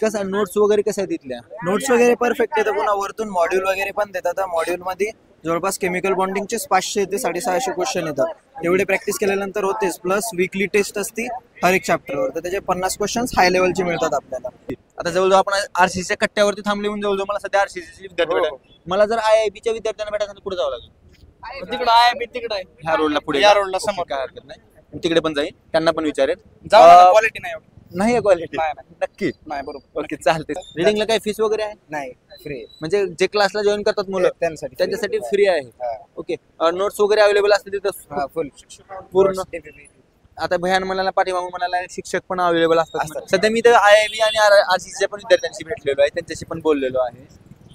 कसं नोट्स वगैरे कसं आहे तिथल्या? नोट्स वगैरे परफेक्ट येतं, पुन्हा वरतून मॉड्यूल वगैरे पण देतात. मॉड्यूल मध्ये जवळपास केमिकल बॉन्डिंगचे 500 ते 650 क्वेश्चन येतात. एवढे प्रॅक्टिस केल्यानंतर होतेच. प्लस वीकली टेस्ट असती हर एक चॅप्टरवर, तर त्याचे 50 क्वेश्चन हाय लेवलचे मिळतात आपल्याला. आता जवळजवळ आपण आरसीसीच्या कट्ट्यावरती थांबले म्हणून जवळजवळ मला सध्या आरसीसी विद्यार्थी भेटतात. मला जर आयआयबीच्या विद्यार्थ्यांना भेटायचं पुढे जावं लागेल. तिकडे आयआयबी तिकडे आहे, ह्या रोडला पुढे या रोडला समोर. काय हरकत नाही, मी तिकडे पण जाईन, त्यांना पण विचारेन. क्वालिटी नाही एवढी. नाही क्वालिटी नाही. नक्की. नाही बरोबर. ओके चालते. रिडिंगला काही फीस वगैरे आहे? नाही, फ्री म्हणजे जे क्लासला जॉईन करतात मुलं त्यांच्यासाठी फ्री आहे. ओके. नोट्स वगैरे अवेलेबल असते तिथं फुल पूर्ण. आता भयान म्हणाला, पाठीमागून म्हणाला, शिक्षक पण अवेलेबल असतात. सध्या मी तर आयआयबी आणि आरसीसीच्या पण विद्यार्थ्यांशी भेटलेलो आहे, त्यांच्याशी पण बोललेलो आहे.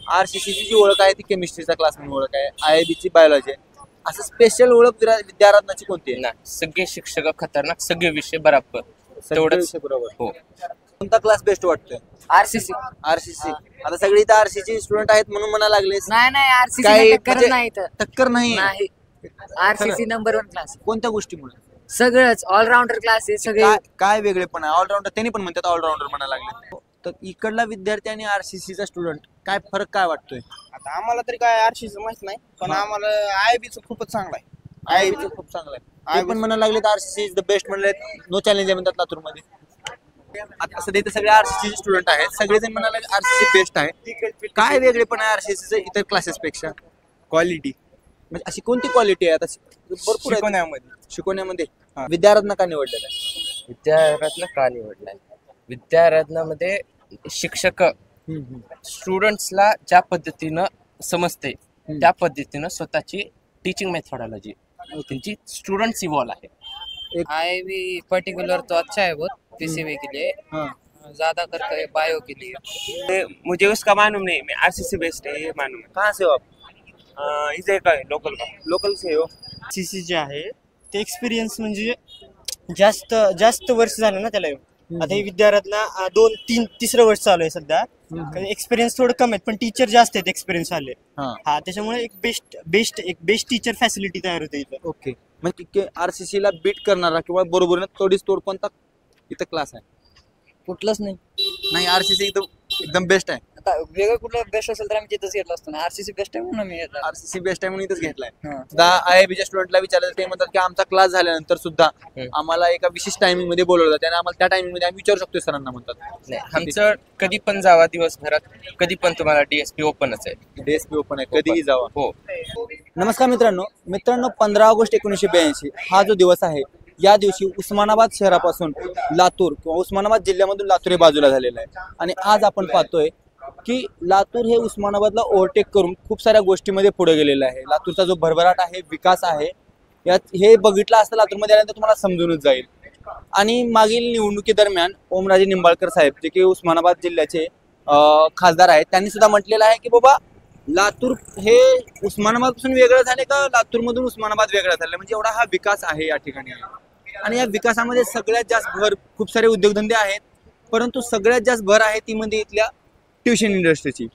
आरसीसीची जी ओळख आहे ती केमिस्ट्रीचा क्लास म्हणून ओळख आहे, आयआयबीची बायोलॉजी आहे. असं स्पेशल ओळख विद्यार्थ्यांची कोणती आहे? सगळे शिक्षक खतरनाक, सगळे विषय बरोबर. तेवढंच बरोबर. हो. कोणता क्लास बेस्ट वाटतोय? आरसीसी. आरसीसी. आता सगळी इथं आरसीसी स्टुडंट आहेत म्हणून म्हणा लागले. नाही आरसीसी काही टक्कर म्हणजे नाही इथं. टक्कर नाही. RCC number 1 class. कोणत्या गोष्टीमुळे? सगळंच ऑलराऊंडर क्लास आहे सगळे. काय वेगळे पण आहे? ऑलराऊंडर त्यांनी पण म्हणतात, ऑलराऊंडर म्हणा लागले. तर इकडला विद्यार्थी आणि आरसीसीचा स्टुडंट काय फरक काय वाटतोय? आता आम्हाला तरी काय आरसीचं माहित नाही, पण आम्हाला आयआयबीचं खूपच चांगलं आहे. आयआयबीचं खूप चांगलं आहे. ते पण म्हणा लागले आरसीसी इज द बेस्ट म्हणले, नो चॅलेंज आहे म्हणतात लातूरमध्ये. आता सध्या इथे सगळे आरसीसी स्टुडंट आहेत, सगळेजण म्हणाले आरसीसी बेस्ट आहे. काय वेगळे पण आहे आरसीसीचं इतर क्लासेस पेक्षा? क्वालिटी म्हणजे अशी कोणती क्वालिटी आहे? आता भरपूर शिकवण्यामध्ये विद्यार्थ्यांना का निवडलेलं आहे? विद्यारत्न का निवडलाय? विद्यारत्नामध्ये शिक्षक स्टुडंट्सला ज्या पद्धतीनं समजते त्या पद्धतीनं स्वतःची टीचिंग मेथोडॉलॉजी त्यांची स्टूडेंट्स इवॉल्व आहे. आईबी पर्टिकुलर तो अच्छा है बहुत, पीसीबी के लिए ज्यादा करके बायो के लिए. मुझे उसका मालूम नहीं, मैं आरसीसी बेस्ड है ये मालूम है. कहाँ से हो आप? इथे काय लोकल का? लोकल से हो? सीसी जे आहे ते एक्सपिरियन्स म्हणजे जास्त वर्ष झालं ना त्याला. आता हे विद्यार्थ्यांना 2-3 तिसरं वर्ष चालू आहे सध्या. एक्सपिरियन्स थोडं कमी आहेत, पण टीचर जास्त आहेत एक्सपिरियन्स आले. त्याच्यामुळे एक बेस्ट टीचर फॅसिलिटी तयार होते इथं. ओके. म्हणजे आरसीसी ला बीट करणारा किंवा बरोबर तोडीस तोड कोणता इथं क्लास आहे? कुठलंच नाही. आरसीसी एकदम बेस्ट आहे. आता वेगळं कुठलं बेस्ट असेल तर आम्ही तिथंच घेतलं असतो ना. आरसीसी बेस्ट आहे म्हणून मी आरसीसी बेस्ट आहे म्हणून इथंच घेतलाय. आयआयबीच्या स्टुडंटला विचारलं ते म्हणतात की आमचा क्लास झाल्यानंतर सुद्धा आम्हाला एका विशिष्ट टायमिंग मध्ये बोलवलं जातं आणि आम्हाला त्या टायमिंग मध्ये आम्ही विचारू शकतो सरांना म्हणतात. आमचं कधी पण जावा दिवसभरात, कधी पण तुम्हाला डीएसपी ओपनच आहे. डीएसपी ओपन आहे, कधीही जावा. हो. नमस्कार मित्रांनो. 15 ऑगस्ट 1982 हा जो दिवस आहे, या दिवशी उस्मानाबाद शहरापासून लातूर किंवा उस्मानाबाद जिल्ह्यामधून लातूर हे बाजूला झालेलं आहे. आणि आज आपण पाहतोय की लातूर हे उस्मानाबादला ओव्हरटेक करून खूप साऱ्या गोष्टीमध्ये पुढे गेलेलं आहे. लातूरचा जो भरभराट आहे, विकास आहे, यात हे बघितलं असतं लातूरमध्ये आल्यानंतर तुम्हाला समजूनच जाईल. आणि मागील निवडणुकीदरम्यान ओमराजे निंबाळकर साहेब, जे की उस्मानाबाद जिल्ह्याचे खासदार आहेत, त्यांनी सुद्धा म्हटलेलं आहे की बाबा लातूर हे उस्मानाबादपासून वेगळं झाले का लातूरमधून उस्मानाबाद वेगळं झालं, म्हणजे एवढा हा विकास आहे या ठिकाणी. आणि या विकासामध्ये सगळ्यात जास्त भर, खूप सारे उद्योगधंदे आहेत, परंतु सगळ्यात जास्त भर आहे ती म्हणजे इथल्या ट्युशन इंडस्ट्रीची.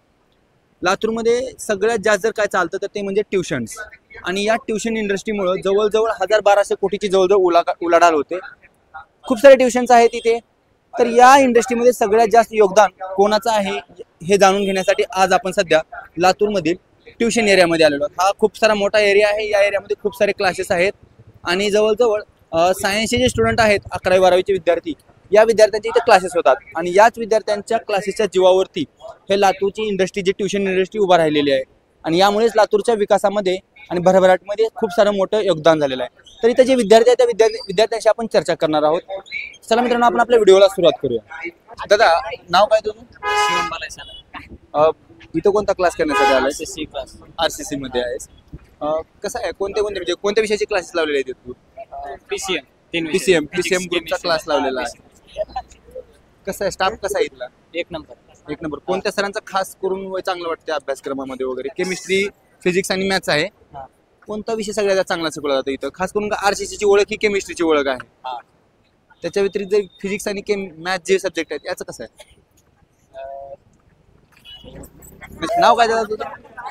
लातूरमध्ये सगळ्यात जास्त जर काय चालतं तर ते म्हणजे ट्युशन्स. आणि या ट्युशन इंडस्ट्रीमुळं जवळजवळ 1200 कोटीची जवळजवळ उलाढाल होते. खूप सारे ट्युशन्स आहेत इथे. तर या इंडस्ट्रीमध्ये सगळ्यात जास्त योगदान कोणाचं आहे हे जाणून घेण्यासाठी आज आपण सध्या लातूरमधील ट्युशन एरियामध्ये आलेलो आहोत. हा खूप सारा मोठा एरिया आहे. या एरियामध्ये खूप सारे क्लासेस आहेत आणि जवळजवळ सायन्सचे जे स्टुडंट आहेत, 11वी-12वीचे विद्यार्थी, या विद्यार्थ्यांचे इथे क्लासेस होतात. आणि याच विद्यार्थ्यांच्या क्लासेसच्या जीवावरती हे लातूरची इंडस्ट्री, जी ट्युशन इंडस्ट्री उभा राहिलेली आहे. आणि यामुळेच लातूरच्या विकासामध्ये आणि भरभराटमध्ये खूप सारं मोठं योगदान झालेलं आहे. तर इथे जे विद्यार्थी आहेत त्या विद्यार्थ्यांशी आपण चर्चा करणार आहोत. चला मित्रांनो, आपण आपल्या व्हिडिओला सुरुवात करूया. दादा, नाव काय तुझं? शिवम बालासाहेब. इथं कोणता क्लास करण्यासाठी आलाय? RCC class. आरसीसी मध्ये आहेस. कसं आहे, कोणत्या कोणत्या विषयाचे क्लासेस लावलेले आहेत तू? पीसीएम ग्रुपचा क्लास लावलेला आहे. कसं आहे, स्टाफ कसा आहे इथला? एक नंबर. कोणत्या सरांचा खास करून चांगलं वाटतं अभ्यासक्रमामध्ये वगैरे? केमिस्ट्री, फिजिक्स आणि मॅथ्स आहे. कोणता विषय सगळ्यात चांगला शिकवला जातो इथं? खास करून आरसीसीची ओळख ही केमिस्ट्रीची ओळख आहे. त्याच्या व्यतिरिक्त जर फिजिक्स आणि मॅथ्स जे सब्जेक्ट आहेत याचं कसं आहे? नाव काय दादा तुझं?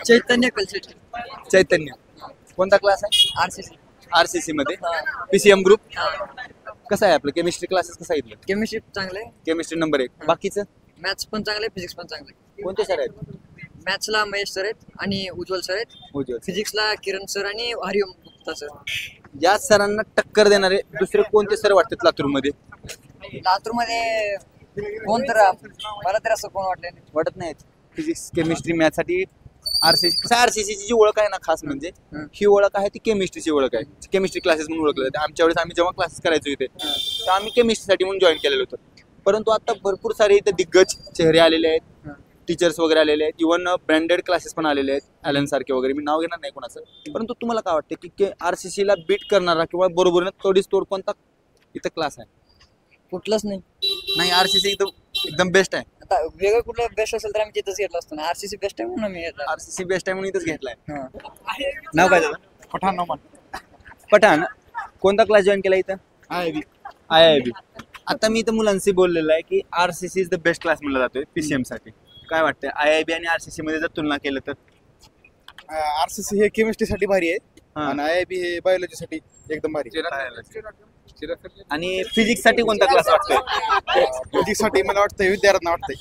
चैतन्य कलशेट्टी. चैतन्य. कोणता क्लास आहे? आरसीसी मध्ये. PCM group. कसं आहे आपलं केमिस्ट्री क्लासेस? कसं आहे? केमिस्ट्री चांगलं आहे. Chemistry number 1. बाकीचं मॅथ्स पण चांगलं आहे, फिजिक्स पण चांगलं आहे. कोणते सर आहेत? मॅथ्सला महेश सर आहेत आणि उज्ज्वल सर आहेत. उज्ज्वल. फिजिक्सला किरण सर आणि हरिओम गुप्ता सर. या सरांना टक्कर देणारे दुसरे कोणते सर वाटतात लातूरमध्ये? लातूरमध्ये कोण तर मला तर असं कोण वाटलं नाही. वाटत नाहीत. फिजिक्स केमिस्ट्री मॅथ साठी आरसीसी ची ओळख आहे ना खास म्हणजे ही ओळख आहे ती केमिस्ट्रीची ओळख आहे. केमिस्ट्री क्लासेस म्हणून ओळखलं जाते. आमच्या वेळेस आम्ही जेव्हा क्लासेस करायचो इथे तर आम्ही केमिस्ट्रीसाठी म्हणून जॉईन केलेलं होतं. परंतु आता भरपूर सारे इथे दिग्गज चेहरे आलेले आहेत, टीचर्स वगैरे आलेले आहेत, इव्हन ब्रँडेड क्लासेस पण आलेले आहेत, ॲलन सारखे वगैरे. मी नाव घेणार नाही कोणाचं. परंतु तुम्हाला काय वाटतं की आरसीसी ला बीट करणारा किंवा बरोबरीने तोडीस तोड कोणता इथं क्लास आहे? कुठलंच नाही. नाही, आरसीसी एकदम बेस्ट आहे. आता वेगळं कुठलं बेस्ट असेल तर आम्ही तिथंच घेतलं असतो ना. आरसीसी बेस्ट आहे म्हणून मी घेतलं. आरसीसी बेस्ट आहे म्हणून इथंच घेतलाय. हां. नाव काय त्याचं? पठाण नोमान. पठाण. कोणता क्लास जॉईन केला इथं? IIB. आता मी इथं मुलांशी बोललेलं आहे की RCC is the best class म्हणला जातोय पीसीएम साठी. काय वाटतंय IIB आणि आरसीसी मध्ये जर तुलना केलं तर? आरसीसी हे केमिस्ट्रीसाठी भारी आहे हां. आणि IIB हे बायोलॉजीसाठी एकदम भारी. आणि फिजिक्स साठी कोणता क्लास वाटतोय? फिजिक्ससाठी मला वाटतं विद्यारत्न वाटतंय.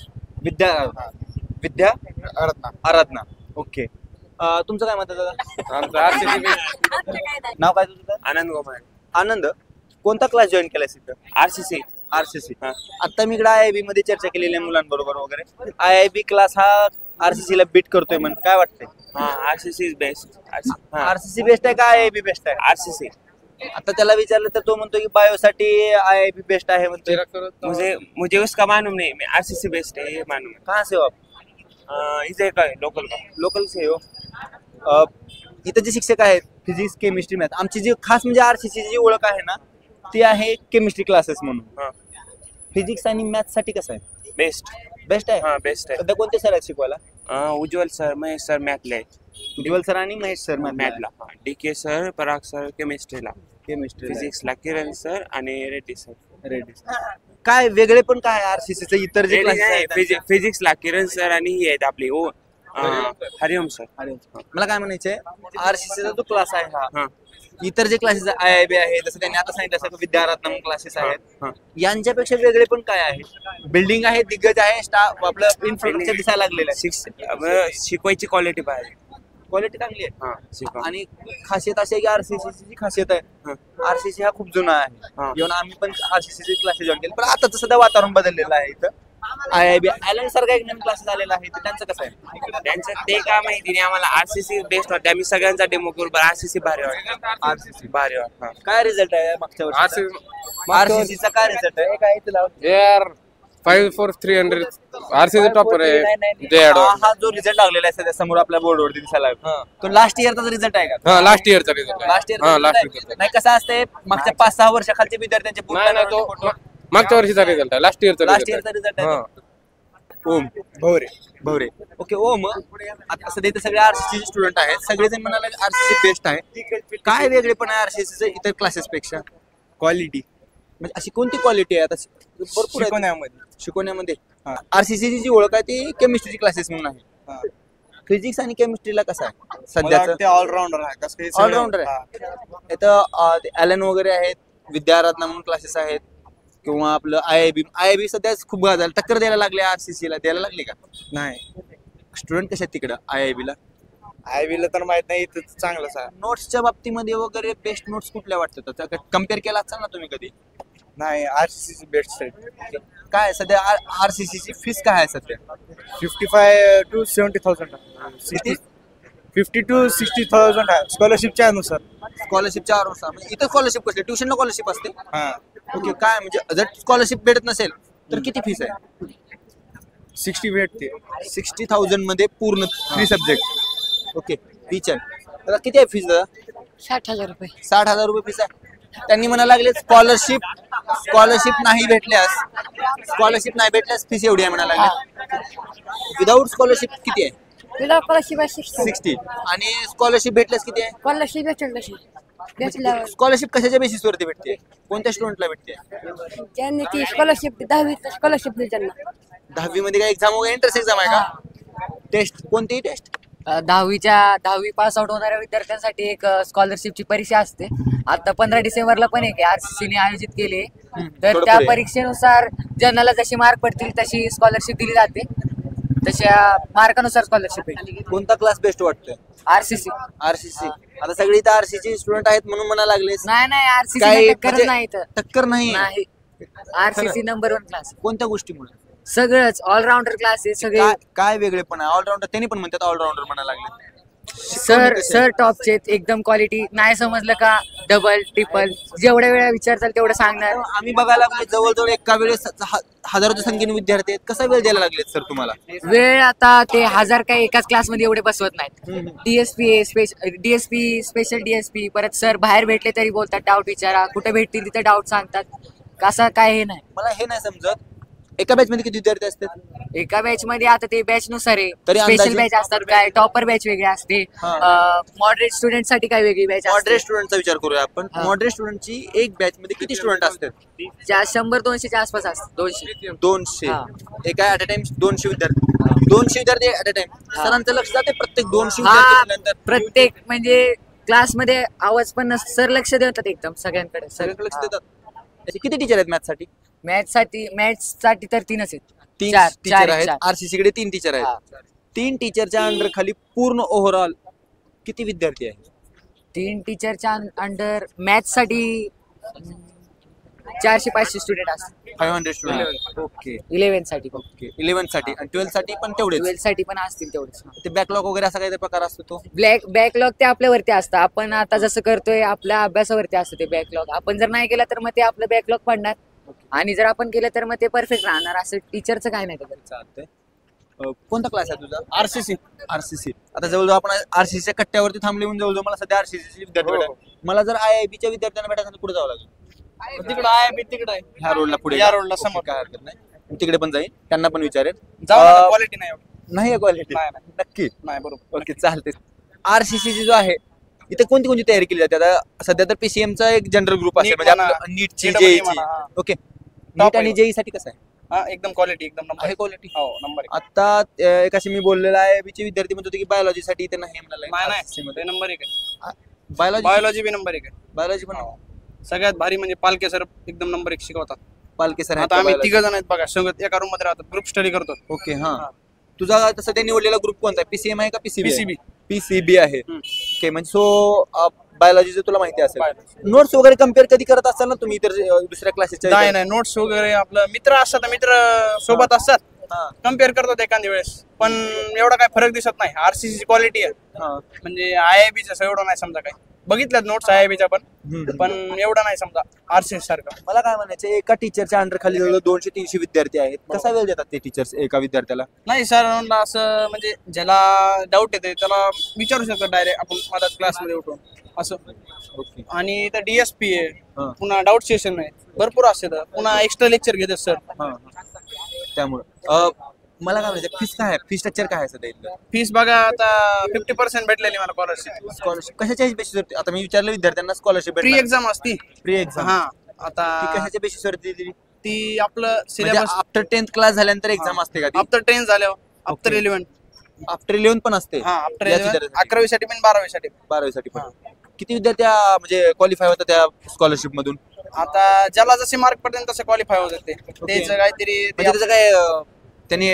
विद्या रत्ना. आराधना. ओके. तुमचं काय मत आहे दादा? नाव काय तुझं? आनंद गोमाळे. आनंद. कोणता क्लास जॉईन केलाय इथं? आरसीसी. आरसीसी. आता मी इकडे IIB मध्ये चर्चा केलेली आहे मुलांबरोबर वगैरे. IIB क्लास हा आरसीसी ला बीट करतोय म्हणून काय वाटतंय? हा, RCC is best. RCC best आहे का IIB बेस्ट आहे? आरसीसी. आता त्याला विचारलं तर तो म्हणतो की बायोसाठी IIB बेस्ट आहे म्हणतो. मुझे उसका मालूम नहीं, मैं आरसीसी बेस्ट है ये मालूम है. कहाँ से हो आप? इसे का लोकल का. लोकल से हो. इथं जे शिक्षक आहेत फिजिक्स केमिस्ट्री मॅथ आमची जी खास म्हणजे आरसीसी जी ओळख आहे ना ती आहे केमिस्ट्री क्लासेस म्हणून. हा, फिजिक्स आणि मॅथ साठी कसं आहे? बेस्ट. बेस्ट आहे. हा, बेस्ट आहे. सध्या कोणते सर आहेत शिकवायला? उज्ज्वल सर, महेश सर मॅथला आहे. उज्ज्वल सर आणि महेश सर मॅथला. DK सर, पराग सर केमिस्ट्रीला. केमिस्ट्री फिजिक्सला किरण सर आणि रेड्डी सर. रेडी. काय वेगळे पण काय आरसीसीचं इतर जे क्लासेस आहेत? फिजिक्सला किरण सर आणि ही आहेत आपली हरिओम सर. अरे मला काय म्हणायचंय आरसीसीचा जो क्लास आहे हा. हा इतर जे क्लासेस IIB आहे जसं त्यांनी आता सांगितलं असं विद्यारत्न क्लासेस आहेत यांच्यापेक्षा वेगळे पण काय आहे? बिल्डिंग आहे, दिग्गज आहे, स्टाफ आपलं इन्फ्रास्ट्रक्चर दिसायला लागलेलं आहे. शिकवायची क्वालिटी पाहिजे. क्वालिटी चांगली आहे. हा, शिकवा. आणि खासियत अशी आहे की आरसीसी जी खासियत आहे आरसीसी हा खूप जुना आहे. येऊन आम्ही पण आरसीसी क्लासेस जॉईन केले पण आता सध्या वातावरण बदललेलं आहे इथं. IIB ॲलन सारखा एक नवीन क्लासेस आलेला आहे त्यांचं कसं आहे? त्यांचं ते काय माहिती नाही आम्हाला. आरसीसी बेस्ट वाटतं. आम्ही सगळ्यांचा डेमो करू. आरसीसी भारी वाटतं. आरसीसी भारी वाटतं. काय रिझल्ट आहे मागच्या वर्षी? आरसीसीचा काय रिझल्ट आहे? काय तुला यार 54300 आरसीसी टॉपर आहे. हा जो रिझल्ट लागलेला आहे सध्या समोर आपल्या बोर्डवरती दिसायला लागला, तो लास्ट इयरचा रिझल्ट आहे का? हा, लास्ट इयरचा रिझल्ट. लास्ट इयर लास्ट नाही कसं असते मागच्या 5-6 वर्षाखालचे विद्यार्थ्यांचे मागच्या वर्षीचा रिझल्ट आहे. लास्ट इयरचा लास्ट इयरचा रिझल्ट आहे. ओम भवरे. ओके ओम. आता सध्या इथे सगळे आरसीसी स्टुडंट आहेत. सगळेजण म्हणाले आरसीसी बेस्ट आहे. काय वेगळे पण आहे आरसीसी इतर क्लासेस पेक्षा? क्वालिटी म्हणजे अशी कोणती क्वालिटी आहे? आता भरपूर शिकवण्यामध्ये आरसीसी जी ओळख आहे ती केमिस्ट्रीची क्लासेस म्हणून आहे. फिजिक्स आणि केमिस्ट्रीला कसं आहे सध्याचं? ऑलराऊंडर आहे. ऑलराऊंडर आहे. इथं ॲलन वगैरे आहेत, विद्यारत्न म्हणून क्लासेस आहेत किंवा आपलं IIB सध्या खूप गाजायला टक्कर द्यायला लागले. आरसीसी ला द्यायला लागली का? नाही. स्टुडंट कसे आहेत तिकडं IIB ला? IIB ला तर माहित नाही. इथं चांगलंच आहे. नोट्सच्या बाबतीमध्ये वगैरे बेस्ट नोट्स कुठल्या वाटतात? कम्पेअर केला असाल ना तुम्ही कधी? नाही, आरसीसी बेस्ट आहे. काय सध्या आरसीसी ची फीस काय आहे सध्या? 55 to 70,000 किती? 50 to 60,000 आहे स्कॉलरशिपच्या अनुसार. स्कॉलरशिपच्या अनुसार म्हणजे इथं स्कॉलरशिप कसली? ट्युशनला स्कॉलरशिप असते? हा, ओके. काय म्हणजे जर स्कॉलरशिप भेटत नसेल तर किती फीस आहे? 60 भेटते. 60,000 मध्ये पूर्ण 3 सब्जेक्ट. ओके. टीचर दादा किती आहे फीस दादा? 60,000 रुपये. 60,000 रुपये फीस आहे. त्यांनी म्हणा लागले स्कॉलरशिप नाही भेटल्यास फीस एवढी आहे म्हणा लागले. विदाऊट स्कॉलरशिप किती आहे? विदाउट स्कॉलरशिप आहे 60. आणि स्कॉलरशिप भेटल्यास किती आहे? स्कॉलरशिप भेटेल तशी भेटल्यावर स्कॉलरशिप कशाच्या बेसिस वरती भेटते? कोणत्या स्टुडंटला भेटते? त्यांनी ती स्कॉलरशिप 10वी स्कॉलरशिप दिली त्यांना. 10वी मध्ये काय एक्झाम वगैरे एंट्रन्स एक्झाम आहे का? टेस्ट कोणतीही टेस्ट? दहावी पास आउट होणाऱ्या विद्यार्थ्यांसाठी एक स्कॉलरशिपची परीक्षा असते. आता 15 डिसेंबरला पण एक RCC ने आयोजित केली. तर थोडं त्या पुढे. परीक्षेनुसार ज्यांना जशी मार्क पडतील तशी स्कॉलरशिप दिली जाते. तशा मार्कानुसार स्कॉलरशिप आहे. कोणता क्लास बेस्ट वाटतोय? RCC RCC. आता सगळी इथं RCC स्टुडंट आहेत म्हणून म्हणायला लागले. नाही RCC काही टक्करच म्हणजे नाही तर टक्कर नाही. नाही. RCC नंबर 1 क्लास कोणत्या गोष्टीमुळे? सगळंच ऑलराऊंडर क्लास आहे सगळे. काय वेगळेपण आहे? ऑलराऊंडर त्यांनी पण म्हणतात ऑलराऊंडर म्हणायला लागले. सर टॉपचे एकदम क्वालिटी. नाही समजलं का डबल ट्रिपल जेवढ्या वेळा विचारताल तेवढं सांगणार. आम्ही बघायला लागले जवळजवळ एका वेळेस हजारोच्या संख्येने विद्यार्थी आहेत. कसा वेळ द्यायला लागलेत सर तुम्हाला? वेळ आता ते 1000 काही एकाच क्लासमध्ये एवढे बसवत नाहीत. DSP स्पेशल DSP परत सर बाहेर भेटले तरी बोलतात डाऊट विचारा, कुठे भेटतील तिथे डाऊट सांगतात. कसं काय हे नाही. मला हे नाही समजत एका बॅच मध्ये किती विद्यार्थी असतात? एका बॅच मध्ये आता ते बॅच नुसार आहे. तरी स्पेशल अंदाजे? बॅच असतात काय, टॉपर बॅच वेगळी असते, मॉडरेट स्टुडंट साठी काय वेगळी बॅच मॉडरेट स्टुडंटचा विचार करूया आपण. हा. मॉडरेट स्टुडंटची एक बॅच मध्ये किती स्टुडंट असतात? 100-200च्या आसपास असतात. 200 200. एका ऍट अ टाइम 200 विद्यार्थी. 200 विद्यार्थी ऍट अ टाइम. सरांचं लक्ष जाते प्रत्येक 200 विद्यार्थी नंतर. प्रत्येक म्हणजे क्लासमध्ये आवाज पण सर लक्ष देतात एकदम सगळ्यांकडे. सगळ्यांकडे लक्ष देतात. असे किती टीचर आहेत मॅथ्स साठी? मॅथ्स साठी तर 3च आहेत. 3 चार टीचर आहेत. चार. RCC कडे 3 टीचर आहेत. 3 टीचरच्या अंडर खाली पूर्ण ओव्हरऑल किती विद्यार्थी आहेत? 3 टीचरच्या अंडर मॅथ्स साठी 400-500 स्टुडंट असतात. 500 स्टुडंट. ओके 11 साठी पण. ओके. 11 साठी आणि 12 साठी पण तेवढेच. 12 साठी पण असतील तेवढेच. ते बॅकलॉग वगैरे असा काही प्रकार असतो तो? बॅकलॉग ते आपल्यावरती असतं. आपण आता जसं करतोय आपल्या अभ्यासावरती असतं ते बॅकलॉग. आपण जर नाही केलं तर मग ते आपलं बॅकलॉग पडणार आणि जर आपण केलं तर मग ते परफेक्ट राहणार. असं टीचरचं काय नाही त्याच्यात. चालतंय. कोणता क्लास आहे तुझा? RCC. आता जवळजवळ आपण RCCच्या कट्ट्यावरती थांबले म्हणून जवळजवळ मला सध्या RCC विद्यार्थी भेटतात. मला जर IIB च्या विद्यार्थ्यांना भेटायचं पुढे जावं लागेल. तिकडे आहे तिकडे ह्या रोडला पुढे या रोडला समोर. काय हरकत नाही. मी तिकडे पण जाईन, त्यांना पण विचारेन. क्वालिटी नाही एवढी. नाही क्वालिटी नाही. नक्की. नाही बरोबर. ओके चालते. RCC जो आहे इथे कोणती कोणती तयारी केली जाते? आता सध्या तर PCM चा एक जनरल ग्रुप असेल NEET म्हणजे म्हणा, नीटची JEE JEE ची. म्हणा, हा. ओके. Top नीट आणि आहे. JEE साठी कसं आहे? एकदम क्वालिटी एकदम नंबर आहे क्वालिटी. हो नंबर आता एकाशी मी बोललेला आहे बीचे विद्यार्थी म्हणत होते की बायोलॉजी साठी इथे नाही नाही म्हणाला. ते नंबर 1 आहे. बायोलॉजी बायोलॉजी बी नंबर 1 आहे. बायोलॉजी पण सगळ्यात भारी म्हणजे पालके सर एकदम नंबर 1 शिकवतात. पालके सर आता आम्ही 3 जण आहेत बघा संगत एका रूम मध्ये राहतात ग्रुप स्टडी करतो. ओके. हा तुझा आता सध्या निवडलेला ग्रुप कोणता आहे? PCM आहे का PCB? PCB आहे. ओके म्हणजे सो बायोलॉजीचं तुला माहिती असेल. नोट्स वगैरे कम्पेअर कधी करत असाल ना तुम्ही इतर दुसऱ्या क्लासेसच्या? नाही नोट्स वगैरे आपलं मित्र असतात मित्र सोबत असतात कम्पेअर करतात एखाद्या वेळेस पण एवढा काय फरक दिसत नाही. RCC ची क्वालिटी आहे म्हणजे IIB चं एवढं नाही समजा काय बघितल्यात नोट्स IIB च्या पण एवढं नाही समजा RCC सारखं. मला काय म्हणायचं एका टीचरच्या अंडर खाली जवळ 200-300 विद्यार्थी आहेत. कसा वेळ देतात ते टीचर्स एका विद्यार्थ्याला? नाही सर असं म्हणजे ज्याला डाऊट येते त्याला विचारू शकतो डायरेक्ट आपण माझ्या क्लासमध्ये उठून असं. ओके. आणि तर DSP आहे पुन्हा डाऊट सेशन आहे भरपूर असते पुन्हा एक्स्ट्रा लेक्चर घेतात सर. त्यामुळे मला काय म्हणायचं फीस काय आहे? फी स्ट्रक्चर काय आहे सध्या इथलं? फीस बघा आता 50% भेटलेली मला स्कॉलरशिप कशाच्या बेसिसवरती? आता मी विचारलं विद्यार्थ्यांना स्कॉलरशिप प्री एक्झाम असती. प्री एक्झाम हा आता कशाच्या बेसिसवरती दिली? ती आपलं सिलेबस आफ्टर 10th क्लास झाल्यानंतर एक्झाम असते का? आफ्टर 10 झाल्यावर आफ्टर 11 आफ्टर 11 पण असते? हा आफ्टर 11 11वी साठी पण 12वी साठी 12वी साठी पण. किती विद्यार्थी म्हणजे क्वालिफाय होतात त्या स्कॉलरशिप मधून? आता ज्याला जसे मार्क पडतील तसे क्वालिफाय होतात ते. त्याचं काहीतरी त्याचं काय त्यांनी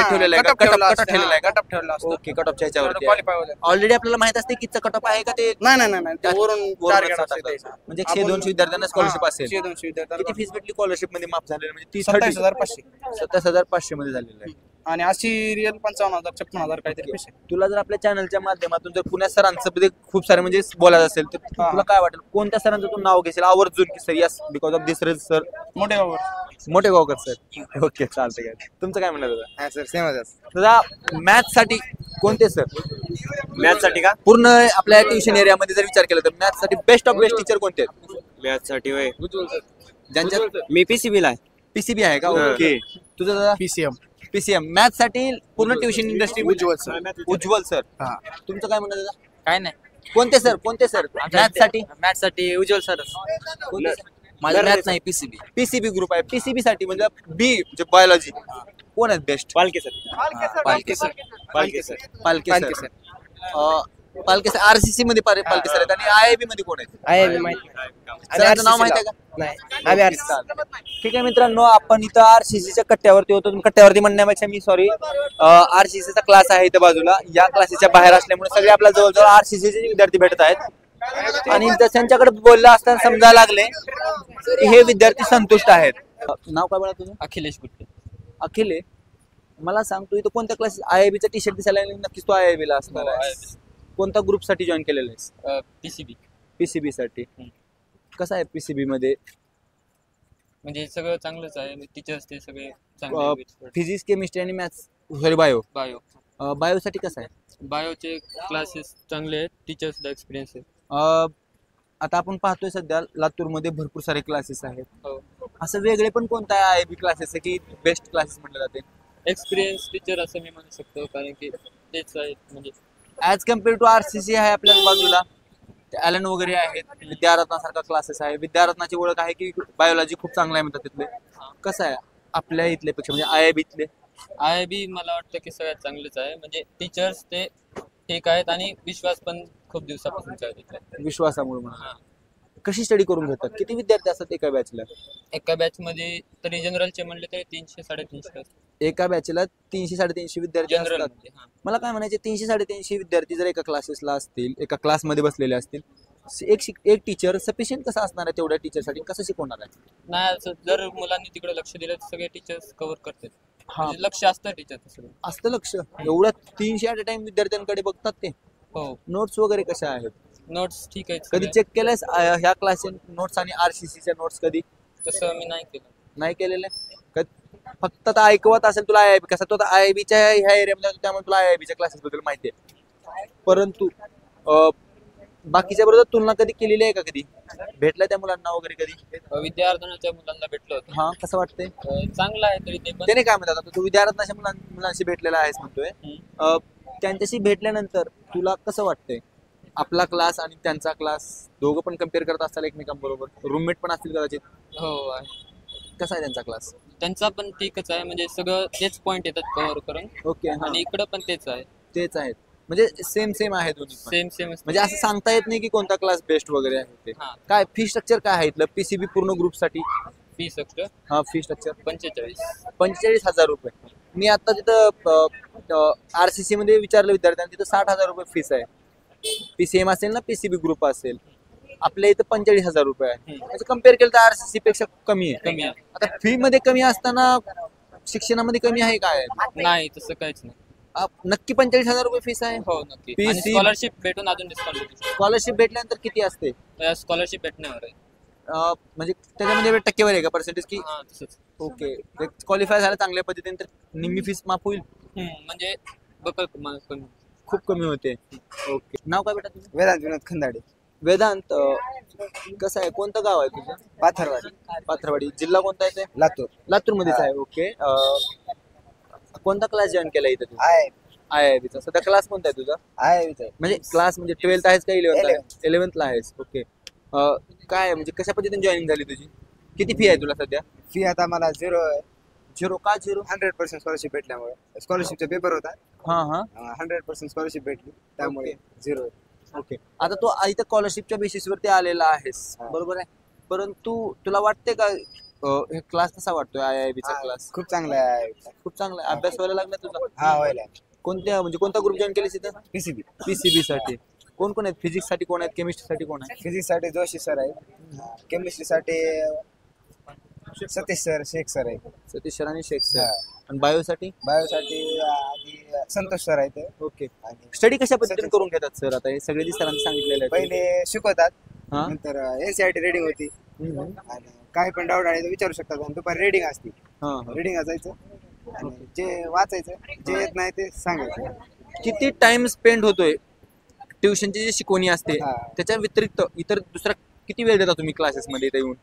ठेवलेलं आहे? कटअप ठेवला आहे का? कटअप ठेवला असतो. ओके कटअपच्या ह्याच्यावरती क्वालिफाय होतात. ऑलरेडी आपल्याला माहित असते किती कटअप आहे का ते? नाही ते वरून टार्गेट असते म्हणजे 100-200 विद्यार्थ्यांना स्कॉलरशिप असेल. 100-200 विद्यार्थ्यांना किती फीस भेटली स्कॉलरशिप मध्ये माफ झालेलं? म्हणजे 27,500 27,500 मध्ये झालेलं आहे. आणि अशी रिअल 55,000 56,000 काहीतरी पैसे. तुला जर आपल्या चॅनलच्या माध्यमातून जर पुण्या सरांचं खूप सारे म्हणजे बोलायचं असेल तर तुला काय वाटेल कोणत्या सरांचं तू नाव घेशील आवर्जून की sir yes because of this sir? मोठे गावकर सर. ओके चालतंय. काय तुमचं काय म्हणणं होतं? सर सेम तुझा मॅथ्स साठी कोणते सर? मॅथ्स साठी का? पूर्ण आपल्या ट्युशन एरियामध्ये जर विचार केला तर मॅथ्स साठी बेस्ट ऑफ बेस्ट टीचर कोणते आहेत? मॅथ्स साठी होय ज्यांच्यात मी PCB ला आहे. PCB आहे का? ओके. तुझं दादा? PCM मॅथ्स साठी पूर्ण ट्युशन इंडस्ट्री उज्ज्वल सर. तुमचं काय म्हणणं दादा? काय नाही कोणते सर मॅथ्स साठी? मॅथ्स साठी उज्ज्वल सरच. माझं मॅथ्स नाही PCB ग्रुप आहे. PCB साठी म्हणजे बी म्हणजे बायोलॉजी कोण आहेत बेस्ट? पालके सर. पालके सर. पालके आरसीसी मध्ये पालके सर आहेत आणि आयआयबी मध्ये कोण आहेत? आय माहिती सरांचं नाव माहिती आहे का? नाही आम्ही ठीक आहे मित्रांनो, आपण इथं आरसीसीच्या कट्ट्यावरती होतो. कट्ट्यावरती म्हणण्यापेक्षा मी सॉरी, आरसीसीचा क्लास आहे इथं बाजूला. या क्लासेसच्या बाहेर असल्यामुळे सगळे आपल्या जवळजवळ आरसीसीचे विद्यार्थी भेटत आहेत आणि त्यांच्याकडे बोललं असताना समजायला लागले की हे विद्यार्थी संतुष्ट आहेत. नाव काय बघा तुझं? अखिलेश गुट्टे. अखिल आहे. मला सांग, तू इथं कोणत्या क्लास आयआयबीचा टी शर्ट दिसायला लागला, नक्कीच तू आयआयबीला असणार आहे. कोणत्या ग्रुपसाठी जॉईन केलेला आहेस? पीसीबी. पीसीबी साठी. कसं आहे पीसीबी मध्ये? म्हणजे सगळं चांगलंच आहे, टीचर्स ते सगळे चांगले. फिजिक्स, केमिस्ट्री आणि मॅथ्स, सॉरी बायो. बायोसाठी कसं आहे? बायोचे क्लासेस चांगले आहेत, टीचर्सचा एक्सपिरियन्स आहे. आता आपण पाहतोय सध्या लातूरमध्ये भरपूर सारे क्लासेस आहेत. हो. असं वेगळे पण कोणता आहे आयबी क्लासेस आहे की बेस्ट क्लासेस म्हटलं जाते? एक्सपिरियन्स टीचर असं मी म्हणू शकतो, कारण की तेच आहेत. म्हणजे ॲज कम्पेअर टू आरसीसी आहे आपल्या बाजूला, ॲलन वगैरे आहेत, विद्यारत्नासारखा क्लासेस आहे. विद्यारत्नाची ओळख आहे की बायोलॉजी खूप चांगला आहे म्हणतात तिथले. कसं आहे आपल्या इथल्यापेक्षा म्हणजे आयआयबी इथले? आयआयबी मला वाटतं की सगळ्यात चांगलेच आहे. म्हणजे टीचर्स ते ठीक आहेत आणि विश्वास पण खूप दिवसापासून आहे तिथला. विश्वासामुळे म्हणा. कशी स्टडी करून घेतात? किती विद्यार्थी असतात एका बॅचला? एका बॅचमध्ये तरी जनरलचे म्हणले तरी 300-350 एका बॅचला 300-350 विद्यार्थी जनरल. असतात. मला काय म्हणायचे, 300-350 विद्यार्थी जर एका क्लासेसला असतील, एका क्लासमध्ये बसलेले असतील, एक टीचर सफिशियंट कसा असणार आहे तेवढ्या टीचरसाठी? कसं शिकवणार आहे? नाही, असं जर मुलांनी तिकडे लक्ष दिलं तर सगळे टीचर्स कव्हर करतात. म्हणजे लक्ष असतं टीचर सगळं. असतं लक्ष. एवढ्या 300 ॲट अ टाइम विद्यार्थ्यांकडे बघतात ते. हो. नोट्स वगैरे कशा आहेत? नोट्स ठीक आहेत. कधी चेक केलंयस ह्या क्लासचे नोट्स आणि आरसीसीच्या नोट्स? कधी तसं मी नाही केलं. नाही केलेलं? फक्त आता ऐकवत असेल तुला आयआयबी कसा, तो आता आयआयबीच्या ह्या एरियामध्ये, त्यामुळे तुला आयआयबीच्या क्लासेस बद्दल माहिती आहे. परंतु बाकीच्या बरोबर तुलना कधी केलेली आहे का? कधी भेटलाय त्या मुलांना वगैरे कधी? विद्यार्थ्यांच्या मुलांना भेटलो होतो. हा, कसं वाटतंय? चांगलं आहे तरी ते पण. त्याने काय म्हणतात, आता तू विद्यार्थ्यांच्या मुलांशी भेटलेला आहेस म्हणतोय, त्यांच्याशी भेटल्यानंतर तुला कसं वाटतंय? आपला क्लास आणि त्यांचा क्लास दोघं पण कम्पेअर करत असताल एकमेकांबरोबर, रूममेट पण असतील कदाचित. हो आहे. कसा आहे त्यांचा क्लास? त्यांचा पण ठीकच आहे, म्हणजे सगळं तेच पॉइंट येतात कव्हर करून. ओके. आणि इकडं पण तेच आहे. तेच आहेत म्हणजे सेम आहे दोन्ही पण. सेम म्हणजे असं सांगता येत नाही की कोणता क्लास बेस्ट वगैरे आहे ते. काय फी स्ट्रक्चर काय आहे इथलं पीसीबी पूर्ण ग्रुपसाठी? फी स्ट्रक्चर हा, फी स्ट्रक्चर 45,000 रुपये. मी आता तिथं आरसीसी मध्ये विचारलं विद्यार्थ्यांना, तिथं 60,000 रुपये फीस आहे. पीसीएम असेल ना, पीसीबी ग्रुप असेल, आपल्या इथं 45,000 रुपये आहे. म्हणजे कम्पेअर केलं तर आरसीसी पेक्षा कमी आहे. आता फी मध्ये कमी असताना शिक्षणामध्ये कमी आहे काय? नाही, तसं काहीच नाही. नक्की 45,000 रुपये फीस आहे. हो नक्की. स्कॉलरशिप भेटून अजून डिस्काउंट. स्कॉलरशिप भेटल्यानंतर किती असते? स्कॉलरशिप भेटण्यावर आहे. म्हणजे त्याच्यामध्ये टक्केवारी आहे का, पर्सेंटेज की? तसंच. ओके. क्वालिफाय झालं चांगल्या पद्धतीने तर निम्मी फीस माफ होईल. म्हणजे बकल खूप कमी होते. ओके. नाव काय बेटा तुझं? वेदांत विनोद खंदाडे. वेदांत, कसं आहे, कोणतं गाव आहे तुझं? पाथरवाडी. जिल्हा कोणता आहे ते? लातूर मध्येच आहे. ओके. कोणता क्लास जॉईन केला इथं तू? आयआयबीचा. सध्या क्लास कोणता आहे तुझा? आयआयबीचा. म्हणजे क्लास म्हणजे 12th आहेस का 11th आहेस? ओके. काय म्हणजे कशा पद्धतीने जॉईनिंग झाली तुझी? किती फी आहे तुला सध्या? फी आता मला 0 का 0? 100% स्कॉलरशिप भेटल्यामुळे. स्कॉलरशिपचा पेपर होता. हा. 100% स्कॉलरशिप भेटली त्यामुळे 0. ओके. आता तू इथं स्कॉलरशिपच्या बेसिसवरती आलेला आहेस, बरोबर आहे. परंतु तुला वाटते का हे क्लास कसा वाटतोय आयआयबीचा क्लास? खूप चांगला आहे. खूप चांगला आहे. अभ्यास व्हायला लागला तुझा? हा, व्हायला. कोणता ग्रुप जॉईन केलीस इथं? पीसीबी साठी. कोण आहेत? फिजिक्स साठी कोण आहेत? केमिस्ट्री साठी कोण आहे? फिजिक्स साठी जोशी सर आहे. केमिस्ट्री साठी सतीश सर, शेख सर आहे. सतीश सर आणि शेख सर. आणि बायो साठी संतोष सर आहेत. ओके. स्टडी कशा पद्धतीने करून घेतात सर? आता हे सगळे सरांनी सांगितलेलं आहे. पहिले शिकवतात, नंतर एनसीईआरटी रेडिंग होती आणि काही पण डाऊट आले तर विचारू शकतात. आणि दुपारी रेडिंग असते. रेडिंग जायचं आणि जे वाचायचं, जे येत नाही ते सांगायचं. किती टाइम स्पेंड होतोय ट्युशनची जी शिकवणी असते त्याच्या व्यतिरिक्त इतर दुसरा किती वेळ देता तुम्ही क्लासेस मध्ये इथे येऊन?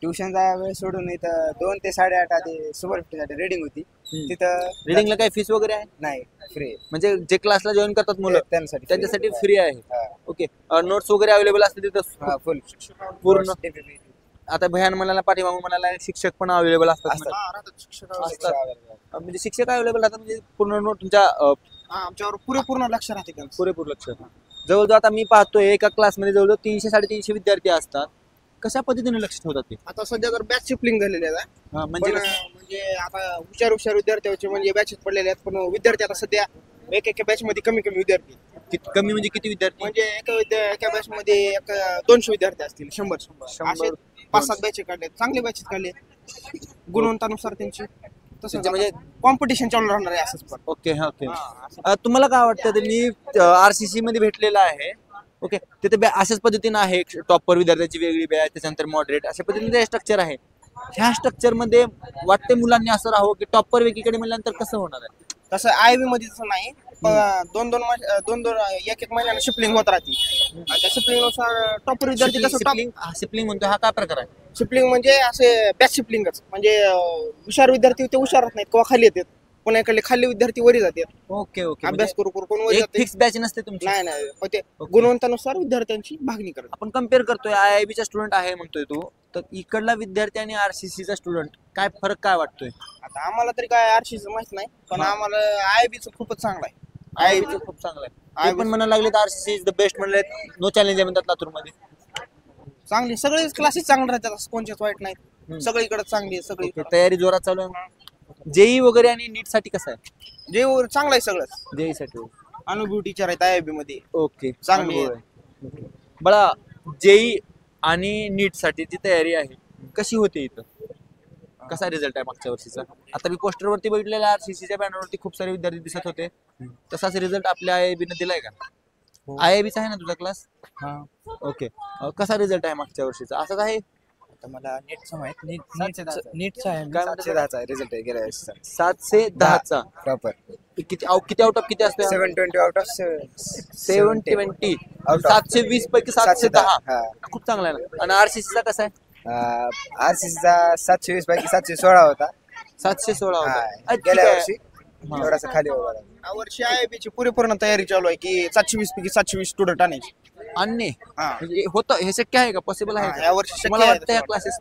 ट्युशनचा वेळ सोडून इथं 2 ते 8:30 आधी सुपर 50 साठी रेडिंग होती. तिथं रिडिंगला काही फीस वगैरे आहे? नाही, फ्री. म्हणजे जे क्लासला जॉईन करतात मुलं त्यांच्यासाठी फ्री आहे. ओके. नोट्स वगैरे अवेलेबल असते तिथं फुल पूर्ण? आता भयान म्हणाला, पाठीमागून म्हणाला, शिक्षक पण अवेलेबल असतात. म्हणजे शिक्षक अवेलेबल राहतात म्हणजे पूर्ण नोट तुमच्या आमच्यावर पुरेपूर्ण लक्ष राहते त्यांचं. पुरेपूर लक्ष. जवळजवळ आता मी पाहतोय एका क्लासमध्ये जवळजवळ 300-350 विद्यार्थी असतात. कशा पद्धतीने लक्ष ठेवतात ते? आता सध्या तर बॅच शिफ्टिंग झालेली आहे. म्हणजे म्हणजे आता हुशार विद्यार्थ्यांचे म्हणजे बॅचेस पडलेले आहेत, पण विद्यार्थी आता सध्या एका बॅच मध्ये कमी विद्यार्थी. कमी म्हणजे किती विद्यार्थी? म्हणजे एका बॅच मध्ये 200 विद्यार्थी असतील. 100 असे 5-7 बॅच काढले, चांगले बॅचेस काढले गुणवंतानुसार त्यांची. तसं म्हणजे कॉम्पिटिशन चालू राहणार आहे असंच. पण ओके. तुम्हाला काय वाटतं? त्यांनी आरसीसी मध्ये भेटलेला आहे. ओके, तिथे अशाच पद्धतीने आहे. टॉपर विद्यार्थ्याची वेगळी बॅच, त्याच्यानंतर मॉडरेट, अशा पद्धतीने स्ट्रक्चर आहे. ह्या स्ट्रक्चर मध्ये वाटते मुलांनी असं राहावं की टॉपर वेगळीकडे म्हणल्यानंतर कसं होणार आहे? तसं आयबी मध्ये तसं नाही. दोन एक महिन्याला शिफ्टिंग होत राहते. आणि त्या शिफ्टिंग नुसार टॉपर विद्यार्थी कसं शिफ्टिंग म्हणतो, हा काय प्रकार आहे? शिफ्टिंग म्हणजे असे बॅच शिफ्टिंगच. म्हणजे हुशार विद्यार्थी ते हुशार नाहीत किंवा खाली येतात, पुण्याकडले खाली विद्यार्थी वरी जातात. ओके. अभ्यास करू कोण वरी जाते. फिक्स बॅच नसते तुमची? नाही, पण ते गुणवंतानुसार विद्यार्थ्यांची भागणी करतात. आपण कम्पेअर करतोय, IIB चा स्टुडंट आहे म्हणतोय तू, तर इकडला विद्यार्थी आणि RCC चा स्टुडंट काय फरक काय वाटतोय? आता आम्हाला तरी काय आरसीचं माहित नाही, पण आम्हाला आयबीचं खूपच चांगलं आहे. IIB खूप चांगलं आहे. ते पण म्हणायला लागले RCC इज द बेस्ट म्हणले, नो चॅलेंज आहे म्हणतात लातूर मध्ये. चांगली सगळे क्लासेस चांगले राहतात, असं कोणतेच वाईट नाही. सगळीकडे चांगली आहे. सगळी तयारी जोरात चालू आहे. जेई वगैरे आणि नीट साठी कसं आहे? जे चांगलं आहे सगळंच. जेई साठी अनुभवी टीचर आहेत आयबी मध्ये. ओके, चांगली आहे. बळा, जेई आणि नीट साठी जी तयारी आहे कशी होते इथं? कसा रिझल्ट आहे मागच्या वर्षीचा? आता मी पोस्टरवरती बघितलेल्या RCCच्या बॅनरवरती खूप सारे विद्यार्थी दिसत होते. तसाच रिझल्ट आपल्या IIB ने दिलाय का? IIB चा आहे ना तुझा क्लास? ओके. कसा रिझल्ट आहे मागच्या वर्षीचा? असाच आहे? मला नीटचं माहित. नीटचा आहे. काय 710चा रिझल्ट आहे गेल्या वर्षीचा. 710चा प्रॉपर. किती आउट ऑफ किती असते? 720 आउट ऑफ 720. 720 पैकी 710. खूप चांगला आहे ना. आणि RCC चा कसा आहे? RCCचा 720 पैकी 716 होता. 716 होता. गेल्या वर्षी थोडासा खाली होता. या वर्षी आयबीची पुरेपूर्ण तयारी चालू आहे की 720 पैकी 720 स्टुडंट आणायचे. आणणे म्हणजे होतं, हे शक्य आहे का? पॉसिबल आहे का? या वर्षी शक्य मला आहे. वाटतं या क्लासेस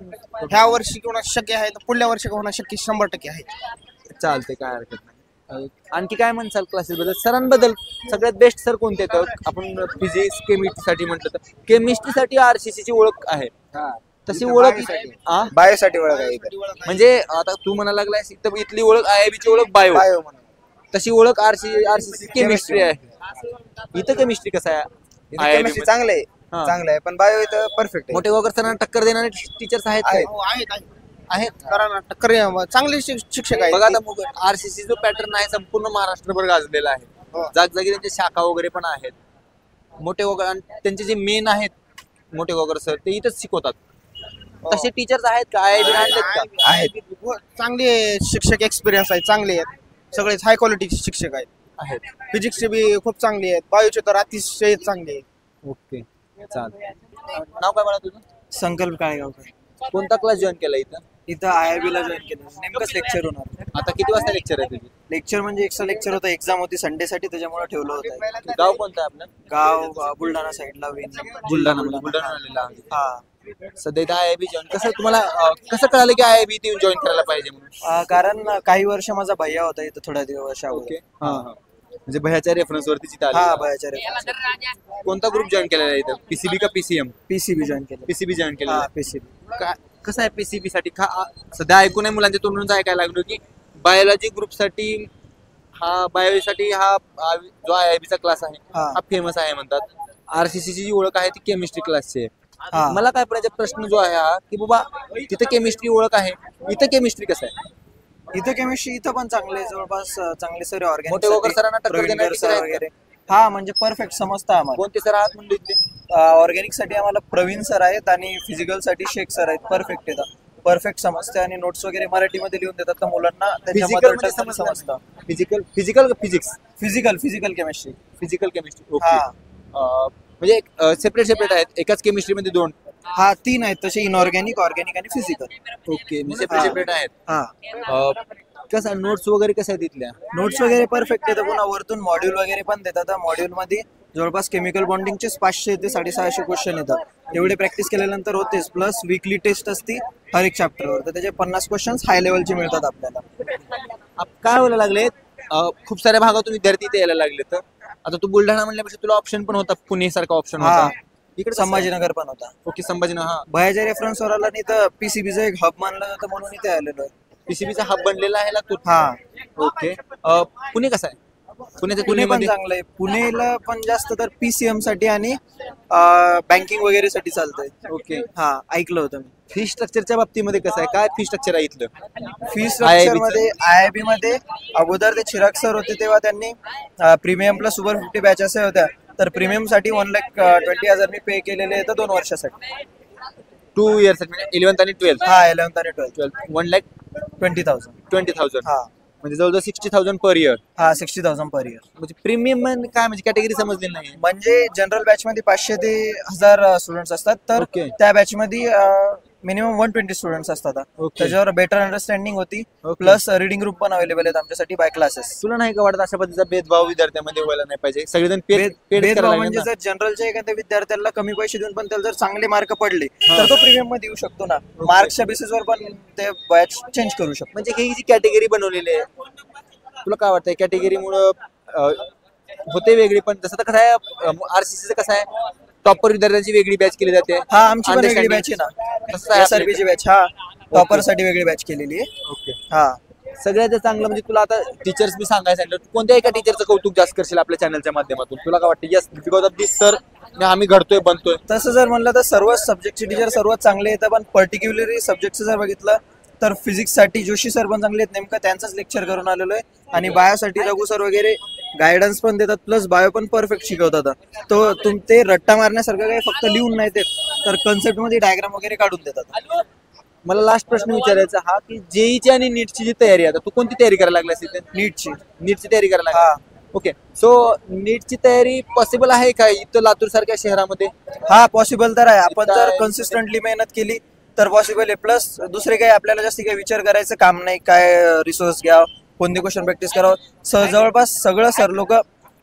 ह्या वर्षी कोणा शक्य आहे, तर पुढल्या वर्षी कोणा शक्य 100% आहे. चालते, काय हरकत नाही. आणखी काय म्हणसाल क्लासेस बद्दल? सरांबद्दल सगळ्यात बेस्ट सर कोणते आहेत? आपण फिजिक्स केमिस्ट्री साठी म्हटलं तर केमिस्ट्री साठी RCC ची ओळख आहे. तशी ओळख बायोसाठी ओळख आहे. म्हणजे आता तू म्हणायला लागलाय इथं इथली ओळख IIB ची ओळख बायो, तशी ओळख RCC केमिस्ट्री आहे. इथं केमिस्ट्री कसं आहे? केमिस्ट्री चांगलं आहे, पण बायो इथं परफेक्ट आहे. मोठे वगैरे सरांना टक्कर देणारे टीचर्स आहेत काय? आहेत. टक्कर चांगले शिक्षक आहेत. बघा आता RCC जो पॅटर्न आहे संपूर्ण महाराष्ट्रभर गाजलेला आहे. जागजागी त्यांच्या शाखा वगैरे पण आहेत. मोठे वगैरे आणि त्यांचे जे मेन आहेत मोठे वगैरे सर, ते इथंच शिकवतात. तसे टीचर्स आहेत का? IIB आहेत. चांगले शिक्षक एक्सपिरियन्स आहेत, चांगले आहेत. सगळेच हाय क्वालिटीचे शिक्षक आहेत. फिजिक्सचे बी खूप चांगले आहेत. बायोचे तर अतिशय चांगले आहेत. ओके, चालेल. नाव काय म्हणा तुझं? संकल्प काळेगावकर. कोणता क्लास जॉईन केला इथं? इथं IIB ला जॉईन केलं. नेमकंच लेक्चर होणार. आता किती वाजता लेक्चर आहे तुझी? लेक्चर म्हणजे एक्स्ट्रा लेक्चर होतं, एक्झाम होती संडे साठी, त्याच्यामुळे ठेवलं होतं. गाव कोणतं आहे आपलं? गाव बुलढाणा साईडला. बुलढाणा. हा, सध्या इथं IIB जॉईन. कसं तुम्हाला कसं कळालं की IIB इथे जॉईन करायला पाहिजे म्हणून? कारण काही वर्ष माझा भैया होता इथं थोड्या दिवस. ओके. म्हणजे भयाच्या रेफरन्स वरती भैयाच्या. कोणता ग्रुप जॉईन केलेला आहे इथं? PCB का PCM? PCB जॉईन केलं. PCB जॉईन केलं. PCB कसं आहे PCB साठी? सध्या ऐकून आहे मुलांच्या तोंडून ऐकायला लागलो की बायोलॉजी ग्रुप साठी बायोसाठी हा जो IIB चा क्लास आहे हा फेमस आहे म्हणतात. RCC ची ओळख आहे ती केमिस्ट्री क्लासची आहे. मला काय प्रश्न जो आहे हा की बाबा तिथे केमिस्ट्री ओळख आहे, इथं केमिस्ट्री कसं आहे? इथं केमिस्ट्री इथं पण चांगले, जवळपास चांगले सर मोठे वगैरे सरांना टक्कर देणारे वगैरे. हा, म्हणजे परफेक्ट समजतं आम्हाला. कोणते सर आहात म्हणजे इथले? ऑर्गॅनिक साठी आम्हाला प्रवीण सर आहेत आणि फिजिकल साठी शेख सर आहेत. परफेक्ट येतात, परफेक्ट समजते आणि नोट्स वगैरे मराठीमध्ये लिहून देतात तर मुलांना त्यांच्या मदर टंग समजतं. Physical physics physical chemistry. Okay. म्हणजे सेपरेट आहेत एकाच केमिस्ट्री मध्ये दोन? हा, 3 आहेत तसे, इनऑर्गॅनिक, ऑर्गॅनिक आणि फिजिकल. ओके, सेपरेट आहेत. कसं नोट्स वगैरे कसं आहे तिथल्या? नोट्स वगैरे परफेक्ट येतं. पुन्हा वरतून मॉड्यूल वगैरे पण देतात. मॉड्यूल मध्ये जवळपास केमिकल बॉन्डिंगचे 500 ते 650 क्वेश्चन येतात. एवढे प्रॅक्टिस केल्यानंतर होतेच. प्लस वीकली टेस्ट असते हर एक चॅप्टरवर, तर त्याचे 50 क्वेश्चन हाय लेवलचे मिळतात आपल्याला. काय व्हायला लागले खूप साऱ्या भागातून विद्यार्थी इथे यायला लागले. तर आता तू बुलढाणा म्हणल्यापेक्षा तुला ऑप्शन पण होता, पुणे सारखा ऑप्शन हा. होता. इकडे संभाजीनगर पण होता. ओके, संभाजीनगर. हा, भयाच्या रेफरन्सवर आला नाही तर पीसीबीचा एक हब मानलं जातं म्हणून इथे आलेलो आहे. पीसीबीचा हब बनलेला आहे लातूर. हा, ओके. पुणे कसं आहे? पुण्याच्या पुणे पण तुलनेमध्ये चांगलं आहे. पुणेला पण जास्त तर पीसीएम साठी आणि बँकिंग वगैरे साठी चालतंय. ओके. हा, ऐकलं होतं मी. फी स्ट्रक्चरच्या बाबतीमध्ये कसं आहे? काय फी स्ट्रक्चर आहे इथलं? फी स्ट्रक्चर IIB चं? मध्ये IIB मध्ये अगोदर ते चिराग सर होते तेव्हा त्यांनी प्रीमियम प्लस सुपर 50 बॅच असे होत्या. तर प्रीमियम साठी 1,20,000 मी पे केलेले आहेत 2 वर्षासाठी. 2 इयर्स म्हणजे 11th आणि 12th. हा, 11th आणि 12th. 1,20,000. 20,000. हा म्हणजे जवळजवळ 60,000 पर इयर. हा, 60,000 पर इयर. म्हणजे प्रीमियम काय म्हणजे कॅटेगरी समजलेली नाही. म्हणजे जनरल बॅच मध्ये 500 ते 1000 स्टुडंट्स असतात. तर Okay. त्या बॅच मध्ये मिनिमम 120 स्टुडंट्स असतात. Okay. त्याच्यावर बेटर अंडरस्टँडिंग होती. Okay. प्लस रिडिंग ग्रुप पण अवेलेबल आहेत आमच्यासाठी बाय क्लासेस. तुला नाही का वाटत अशा पद्धतीचा भेदभाव विद्यार्थ्यांमध्ये व्हायला नाही पाहिजे? सगळेजण पेड भेदभाव म्हणजे जर जनरलच्या एखाद्या विद्यार्थ्याला कमी पैसे देऊन पण त्याला जर चांगले मार्क पडले तर तो प्रीमियम मध्ये येऊ शकतो ना. मार्क्सच्या बेसिसवर पण ते बॅच चेंज करू शकतो. म्हणजे ही जी कॅटेगरी बनवलेली आहे, तुला काय वाटतंय कॅटेगरीमुळं होते वेगळी? पण जसं तर कसं आहे RCCचं कसं आहे, टॉपर विद्यार्थ्यांची वेगळी बॅच केली जाते. हा, आमची पण वेगळी बॅच आहे कसं आहे ना. आपल्याकडे? SRB ची बॅच. हा, टॉपर साठी वेगळी बॅच केलेली आहे. ओके. हा, सगळ्यात चांगलं म्हणजे तुला आता टीचर्स मी सांगायला सांगितलं, कोणत्या एका टीचरचं कौतुक जास्त करशील आपल्या चॅनलच्या माध्यमातून? तुला काय वाटतं? Yes, because of this sir आम्ही घडतोय, बनतोय. तसं जर म्हणलं तर सर्वच सब्जेक्टचे टीचर सर्वात चांगले येतात. पण पर्टिक्युलरली सब्जेक्टचं जर बघितलं तर फिजिक्स साठी जोशी सर पण चांगले आहेत. नेमकं त्यांचंच लेक्चर करून आलेलो आहे. आणि बायोसाठी रघु सर वगैरे गायडन्स पण देतात. प्लस बायो पण परफेक्ट शिकवतात. तो ते रट्टा मारण्यासारखं काही फक्त लिहून नाही देत, तर कन्सेप्ट मध्ये डायग्राम वगैरे काढून देतात. मला लास्ट प्रश्न विचारायचा हा की जेईची आणि नीटची जी तयारी आहे, आता तू कोणती तयारी करायला लागलास इथे? नीटची तयारी करायला लागला. ओके. सो नीटची तयारी पॉसिबल आहे का इथं लातूर सारख्या शहरामध्ये? हा, पॉसिबल तर आहे. आपण इथं जर आहे. कन्सिस्टंटली मेहनत केली तर पॉसिबल आहे. प्लस दुसरे काही आपल्याला जास्त काही विचार करायचं काम नाही. काय रिसोर्स घ्या, कोणते क्वेश्चन प्रॅक्टिस करावं, जवळपास सगळं सर लोक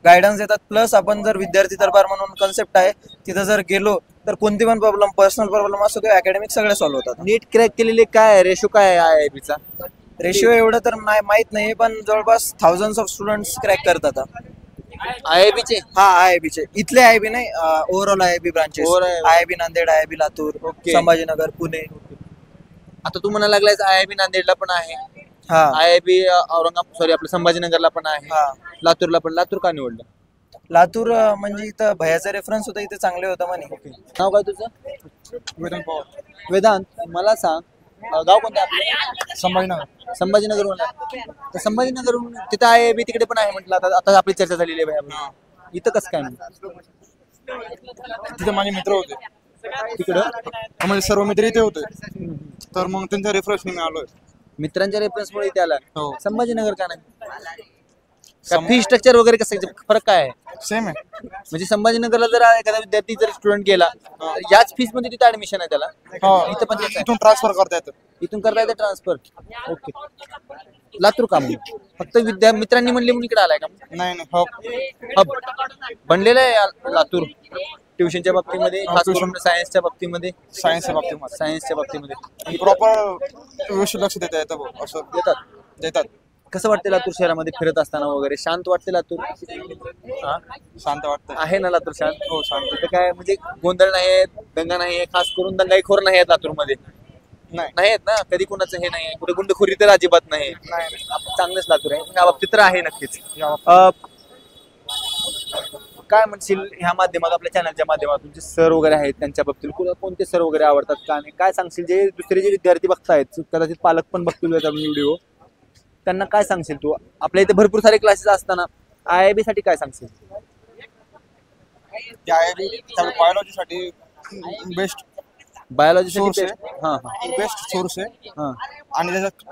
गायडन्स देतात. प्लस आपण जर विद्यार्थी दरबार म्हणून कन्सेप्ट आहे, तिथं जर गेलो तर कोणती पण प्रॉब्लेम, पर्सनल प्रॉब्लेम असो किंवा अकॅडमिक, सगळे सॉल्व्ह होतात. नीट क्रॅक केलेले काय रेशो काय आहे IIB चा? रेशिओ एवढं तर नाही माहित नाही, पण जवळपास थाउजंड ऑफ स्टुडंट्स क्रॅक करतात. IIB चे? हा, IIB चे. इथले IIB नाही, overall IIB branches. Overall IIB Nanded, IIB Latur, Okay. Sambhajinagar, Pune. आता तू म्हणायला लागलायस IIB नांदेडला पण आहे, हा, IIB औरंगाबाद, सॉरी आपलं संभाजीनगरला पण आहे, हा. लातूरला पण. लातूर का निवडलं? लातूर म्हणजे इथं भयाचा रेफरन्स होता, इथे चांगले होतं म्हणे. नाव काय तुझं? वेदांत, मला सांग गाव कोणतं आपलं? संभाजीनगर. संभाजीनगर म्हणला तर संभाजीनगरहून तिथं IIB तिकडे पण आहे म्हटलं. आता आपली चर्चा झालेली आहे भैया. इथं कसं काय म्हणलं? तिथे माझे मित्र होते, तिकडं म्हणजे सर्व मित्र इथे होते, तर मग त्यांच्या रेफरन्सने मी आलोय. मित्रांच्या रेफरन्समुळे इथे आला. हो. संभाजीनगर का नाही? फी स्ट्रक्चर वगैरे कसं आहे? फरक काय आहे? सेम आहे. म्हणजे संभाजीनगरला जर एखादा विद्यार्थी जर स्टुडंट गेला तर याच फीस मध्ये तिथे ऍडमिशन आहे त्याला? इथं पण तेच आहे? इथून ट्रान्सफर करता येतं. इथून करता येतं ट्रान्सफर. ओके. लातूर का म्हणून? फक्त मित्रांनी म्हणले म्हणून इकडे आलाय का? नाही नाही, हो. हब बनलेलं आहे लातूर ट्युशनच्या बाबतीमध्ये, खास करून सायन्सच्या बाबतीमध्ये. सायन्सच्या बाबतीत सायन्सच्या बाबतीमध्ये प्रॉपर व्यवस्थित लक्ष देता येतं भाऊ, असं देतात. कसं वाटतं लातूर शहरामध्ये फिरत असताना वगैरे? शांत वाटते लातूर? हा? शांत वाटतं. आहे ना लातूर शांत? हो, शांत. तिथं काय म्हणजे गोंधळ नाही, दंगा नाही, खास करून दंगाईखोर नाही आहेत लातूरमध्ये? नाही नाही आहेत ना? कधी कोणाचं हे नाही, कुठे गुंडखोरी तर अजिबात नाही. आपण चांगलंच लातूर आहे या बाबतीत तर आहे नक्कीच. काय म्हणशील ह्या माध्यमात, आपल्या चॅनलच्या माध्यमातून जे सर वगैरे आहेत त्यांच्या बाबतीत कोणते सर वगैरे आवडतात का नाही? काय सांगशील जे दुसरे जे विद्यार्थी बघतायत, कदाचित पालक पण बघतील व्हिडिओ, त्यांना काय सांगशील तू? आपल्या इथे भरपूर सारे क्लासेस असताना IIB साठी काय सांगशील? बायोलॉजीसाठी best biology Source best source आहे. आणि त्याच्यात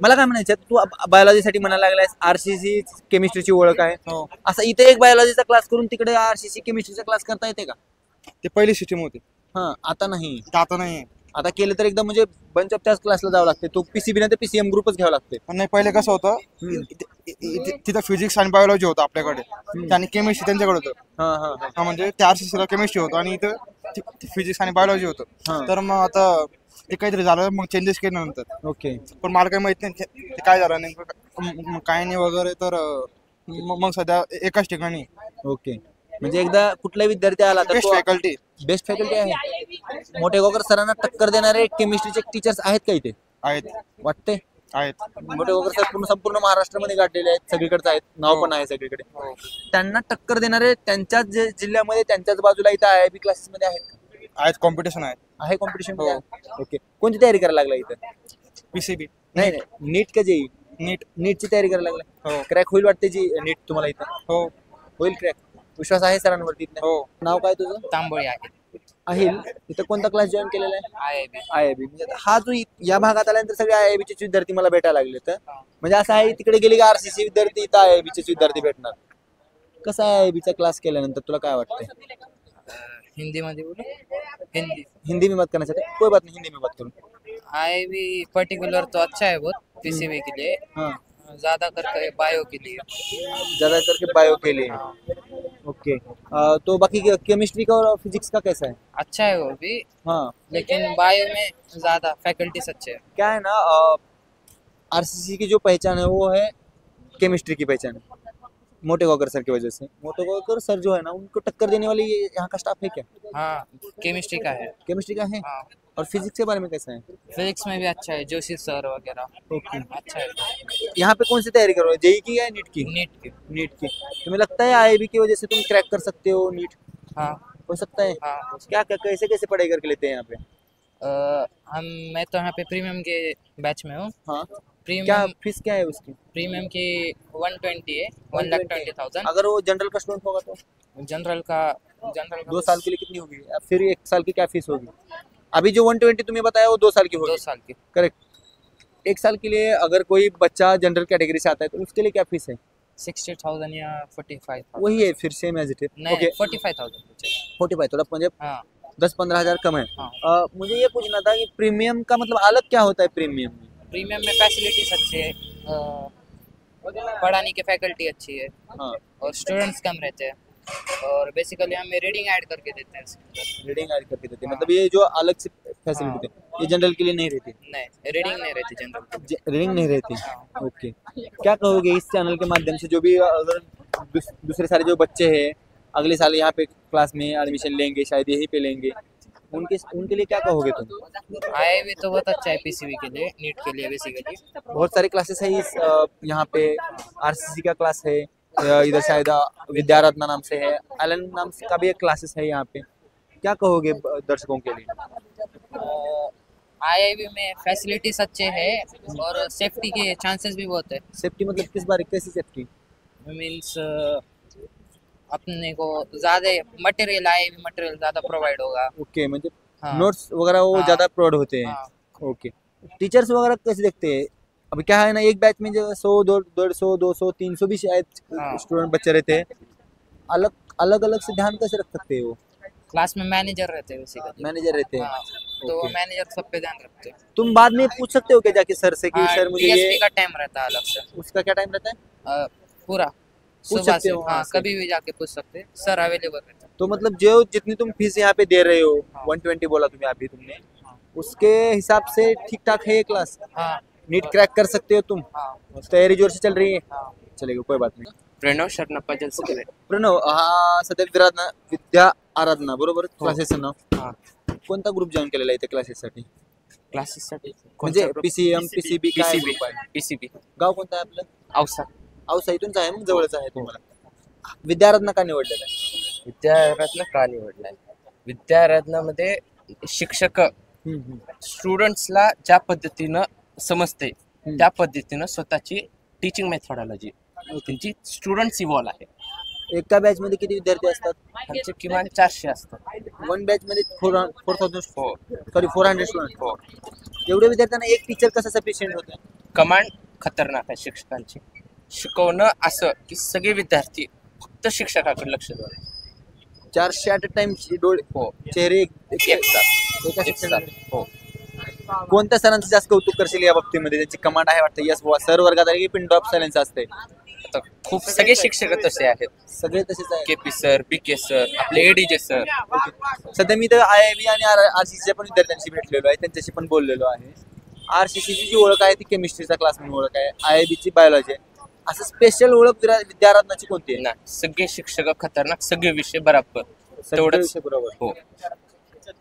मला काय म्हणायचं, तू बायोलॉजीसाठी म्हणायला लागलायस, RCC केमिस्ट्रीची ओळख आहे. हो. असं इथे एक बायोलॉजीचा क्लास करून तिकडे RCC केमिस्ट्रीचा क्लास करता येते का? ते पहिली सिस्टीम होती, आता नाही. आता नाही. आता केलं तर एकदम म्हणजे बंच ऑफ त्याच क्लासला जावं लागते. तो PCB नाही तर PCM ग्रुपच घ्यावं लागते. पण नाही, पहिले कसं होतं, तिथं फिजिक्स आणि बायोलॉजी होतं आपल्याकडे, आणि केमिस्ट्री त्यांच्याकडे होतं. म्हणजे त्या RCC ला केमिस्ट्री होतं आणि इथं फिजिक्स आणि बायोलॉजी होतं. तर मग आता ते काहीतरी झालं, मग चेंजेस केले नंतर. ओके. पण मला काही माहित नाही ते काय झालं नेमकं, काही नाही वगैरे तर मग सध्या एकाच ठिकाणी ओके, म्हणजे एकदा कुठला विद्यार्थी आला तर बेस्ट फॅकल्टी बेस्ट फॅकल्टी आहे. मोठे गोकर सरांना टक्कर देणारे केमिस्ट्रीचे टीचर्स आहेत का इथे आहेत वाटते? आहेत. मोठे गोकर सर संपूर्ण महाराष्ट्रामध्ये गाठलेले आहेत, सगळीकडे आहेत, नाव पण आहे सगळीकडे. त्यांना टक्कर देणारे त्यांच्याच जिल्ह्यामध्ये त्यांच्याच बाजूला इथं IIB क्लासेस मध्ये आहेत कॉम्पिटिशन आहे कॉम्पिटिशन. ओके, कोणती तयारी करायला लागला इथं? PCB नाही नाही, नीट का जेई? नीटची तयारी करायला लागला. क्रॅक होईल वाटते जी नीट तुम्हाला इथं? हो होईल क्रॅक, विश्वास आहे सरांवरती? हो. नाव काय तुझं? तांबोळी आहे अहिल. इथं कोणता क्लास जॉईन केलेला आहे? IIB. IIB. म्हणजे हा जो या भागात आल्यानंतर सगळे IIB चे विद्यार्थी मला भेटायला लागले. तर म्हणजे असं आहे तिकडे गेले का RCC विद्यार्थी इथं IIB चे विद्यार्थी भेटणार? कसं आहे IIB चा क्लास केल्यानंतर तुला काय वाटतंय? हिंदी मध्ये बोलो, हिंदी में बात करना चाहते हैं? कोई बात नहीं, हिंदी में बात करूँ. IIB पर्टिकुलर तो अच्छा है बहुत PCB के लिए, हाँ, ज्यादा करके बायो के लिए. ज्यादा करके बायो के लिए. ओके, तो बाकी केमिस्ट्री का और फिजिक्स का कैसा है? अच्छा है वो भी, हाँ, लेकिन बायो में ज्यादा फैकल्टीज अच्छे हैं. क्या है ना, RCC की जो पहचान है वो है केमिस्ट्री की पहचान है, मोटे गोकर सर की वजह से. मोटे गोकर सर जो है ना उनको टक्कर देने वाली यहाँ का स्टाफ है क्या? हाँ, केमिस्ट्री का है. केमिस्ट्री का है. हाँ, और फिजिक्स के बारे में कैसा है? फिजिक्स में भी अच्छा है, जोशी सर वगैरह. ओके, अच्छा है. यहाँ पे कौन सी तैयारी कर रहे हो, जेई की या नीट की? नीट की. नीट की. तुम्हें लगता है IIB की वजह से तुम क्रैक कर सकते हो नीट? हाँ हो सकता है. हाँ. क्या क्या कैसे कैसे पढ़ाई करके लेते हैं यहाँ पे? मैं तो यहाँ पे प्रीमियम के बैच में हूँ. हाँ, क्या प्रीमियम फीस क्या है उसकी? प्रीमियम की 120 है, 1,20,000. अगर वो जनरल का स्टूडेंट होगा तो जनरल का 2 साल के लिए कितनी होगी, या फिर 1 साल की क्या फीस होगी? अभी जो 120 तुम्हें बताया वो 2 साल की 2 होगी. साल की. करेक्ट. 1 साल के लिए अगर कोई बच्चा जनरल कैटेगरी से आता है तो उसके लिए क्या फीस है? 60,000 या 45,000. वही है फिर सेम एज इट है. नहीं, ओके, 45,000 मुझे. 45 थोड़ा म्हणजे हाँ. 10-15 हजार कम है. हाँ. मुझे ये पूछना था कि प्रीमियम का मतलब अलग क्या होता है प्रीमियम में? प्रीमियम में फैसिलिटीज अच्छी है, पढ़ाने की फैकल्टी अच्छी है, हाँ, और स्टूडेंट्स कम रहते हैं, और बेसिकली हमें रीडिंग ऐड करके देते हैं इसके अंदर. रीडिंग ऐड करके देते हैं. मतलब ये जो अलग से फैसिलिटी है ये जनरल के लिए नहीं रहती? नहीं, रीडिंग नहीं रहती जनरल. रीडिंग नहीं रहती. ओके, क्या कहोगे इस चैनल के माध्यम से जो भी अगर दूसरे सारे जो बच्चे हैं अगले साल यहाँ पे क्लास में एडमिशन लेंगे, शायद यहीं पे लेंगे, उनके लिए क्या कहोगे तुम? IIB तो बहुत अच्छा है PCB के लिए, नीट के लिए बेसिकली. बहुत सारे क्लासेस है इस यहाँ पे. RCC का क्लास है, इधर शायद विद्यारत्न नाम से है, एलन नाम से का भी एक क्लासेस है यहाँ पे. क्या कहोगे दर्शकों के लिए? IIB में फैसिलिटीज अच्छे हैं और सेफ्टी के चांसेस भी बहुत है. सेफ्टी मतलब किस बारे, कैसी सेफ्टी? मीन्स अपने को ज्यादा मटेरियल मटेरियल ज्यादा प्रोवाइड होगा. ओके, म्हणजे हाँ. नोट्स वगैरह वो हाँ. ज़्यादा प्रोवाइड होते हैं. हाँ. ओके, टीचर्स वगैरह कैसे देखते हैं? अभी क्या है ना, एक बैच में जो 100, 150, 200, 300 भी शायद हाँ. स्टूडेंट बच्चे रहते हैं. अलग अलग से ध्यान कैसे रख सकते हैं वो? क्लास में मैनेजर रहते हैं बेसिकली. मैनेजर रहते हैं. हाँ, तो ओके. मैनेजर सब पे ध्यान रखते हैं. तुम बाद में पूछ सकते हो क्या जाके सर से कि सर मुझे DSP ये, का टाइम रहता है अलग से. उसका क्या टाइम रहता है? पूरा पूछ सुबह सकते से. हो वहाँ हाँ, से? कभी भी जाके पूछ सकते हैं, सर अवेलेबल रहता है. तो मतलब जो जितनी तुम फीस यहाँ पे दे रहे हो, 120 बोला तुम्हें अभी तुमने, उसके हिसाब से ठीक ठाक है ये क्लास? हाँ नीट क्रैक कर सकते हो तुम? हाँ तयारी जोर से चल रही है? हाँ. चलेगा, कोई बात नहीं. प्रणव शरणप्पा जलसे. प्रणव, हा सध्या विद्या आराधना बरोबर क्लासेसचं नाव? हा. कोणता ग्रुप जॉईन केलेला आहे इथे क्लासेससाठी? क्लासेससाठी म्हणजे PCM, PCB काय PCB group आहे? PCB गाव कोणतं आहे आपलं? औसा. औसा इथूनच आहे, मग जवळच आहे तुम्हाला. विद्यारत्न का निवडलेलं आहे? विद्यारत्न का निवडलाय? विद्यारत्नामध्ये शिक्षक स्टुडंट्सला ज्या पद्धतीनं समजते त्या पद्धतीनं स्वतःची टीचिंग मेथॉडॉलॉजी त्यांची स्टुडंट्स इव्हॉल्व आहे. एका बॅच मध्ये किती विद्यार्थी असतात? त्यांचे किमान 400 असतात. वन बॅच मध्ये 4,000 हो. Sorry 400 student. हो. एवढ्या विद्यार्थ्यांना एक टीचर कसं सफिशियंट होतं? कमांड खतरनाक आहे शिक्षकांची. शिकवणं असं की सगळे विद्यार्थी फक्त शिक्षकाकडे लक्ष देतात. 400 ॲट अ टाइम हो. चेहरे एकसाथ. एका शिक्षकाला. हो. कोणत्या सरांचं जास्त कौतुक करशील या बाबतीमध्ये? त्यांची कमांड आहे वाटतं, यस बुवा सर वर्गात आले की पिन ड्रॉप सायलेन्स असते. आता खूप सगळे शिक्षक तसे आहेत. सगळे तसेच आहे. KP सर, BK सर, आपले ADJ सर. सध्या मी तर IIB आणि RCCच्या पण विद्यार्थ्यांशी भेटलेलो आहे, त्यांच्याशी पण बोललेलो आहे. RCC ची जी ओळख आहे ती केमिस्ट्रीचा क्लास म्हणून ओळख आहे, IIB ची बायोलॉजी आहे. असं स्पेशल ओळख विद्यारत्नाची कोणती आहे? नाही, सगळे शिक्षक खतरनाक, सगळे विषय बराबर तेवढंच. बरोबर. हो.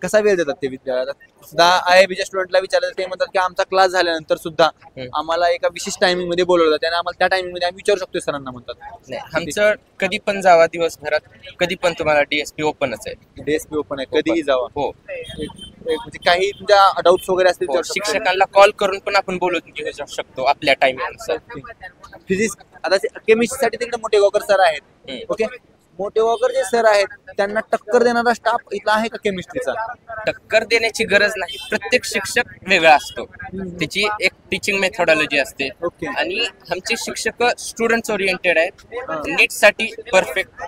कसा वेळ देतात ते विद्यार्थ्याला? सुद्धा IIB च्या स्टुडंटला विचारलं ते म्हणतात की आमचा क्लास झाल्यानंतर सुद्धा आम्हाला एका विशिष्ट टायमिंग मध्ये बोलवलं जातं आणि आम्हाला त्या टायमिंग मध्ये आम्ही विचारू शकतो सरांना म्हणतात. नाही, आमचं कधी पण जावा दिवसभरात, कधी पण तुम्हाला DSP ओपनच आहे. DSP ओपन आहे, कधीही जावा. हो. म्हणजे काही तुमच्या डाऊट्स वगैरे असतील हो, शिक्षकांना कॉल करून पण आपण बोलून घेऊ शकतो आपल्या टायमिंग. फिजिक्स आता केमिस्ट्रीसाठी तिकडे मोठेगावकर सर आहेत. ओके, मोठेगावकर जे सर आहेत त्यांना टक्कर देणारा स्टाफ इथला आहे का केमिस्ट्रीचा? टक्कर देण्याची गरज नाही, प्रत्येक शिक्षक वेगळा असतो, त्याची एक टीचिंग मेथोडॉलॉजी असते. आणि आमचे शिक्षक स्टुडंट्स ओरिएंटेड आहेत, नीट साठी परफेक्ट,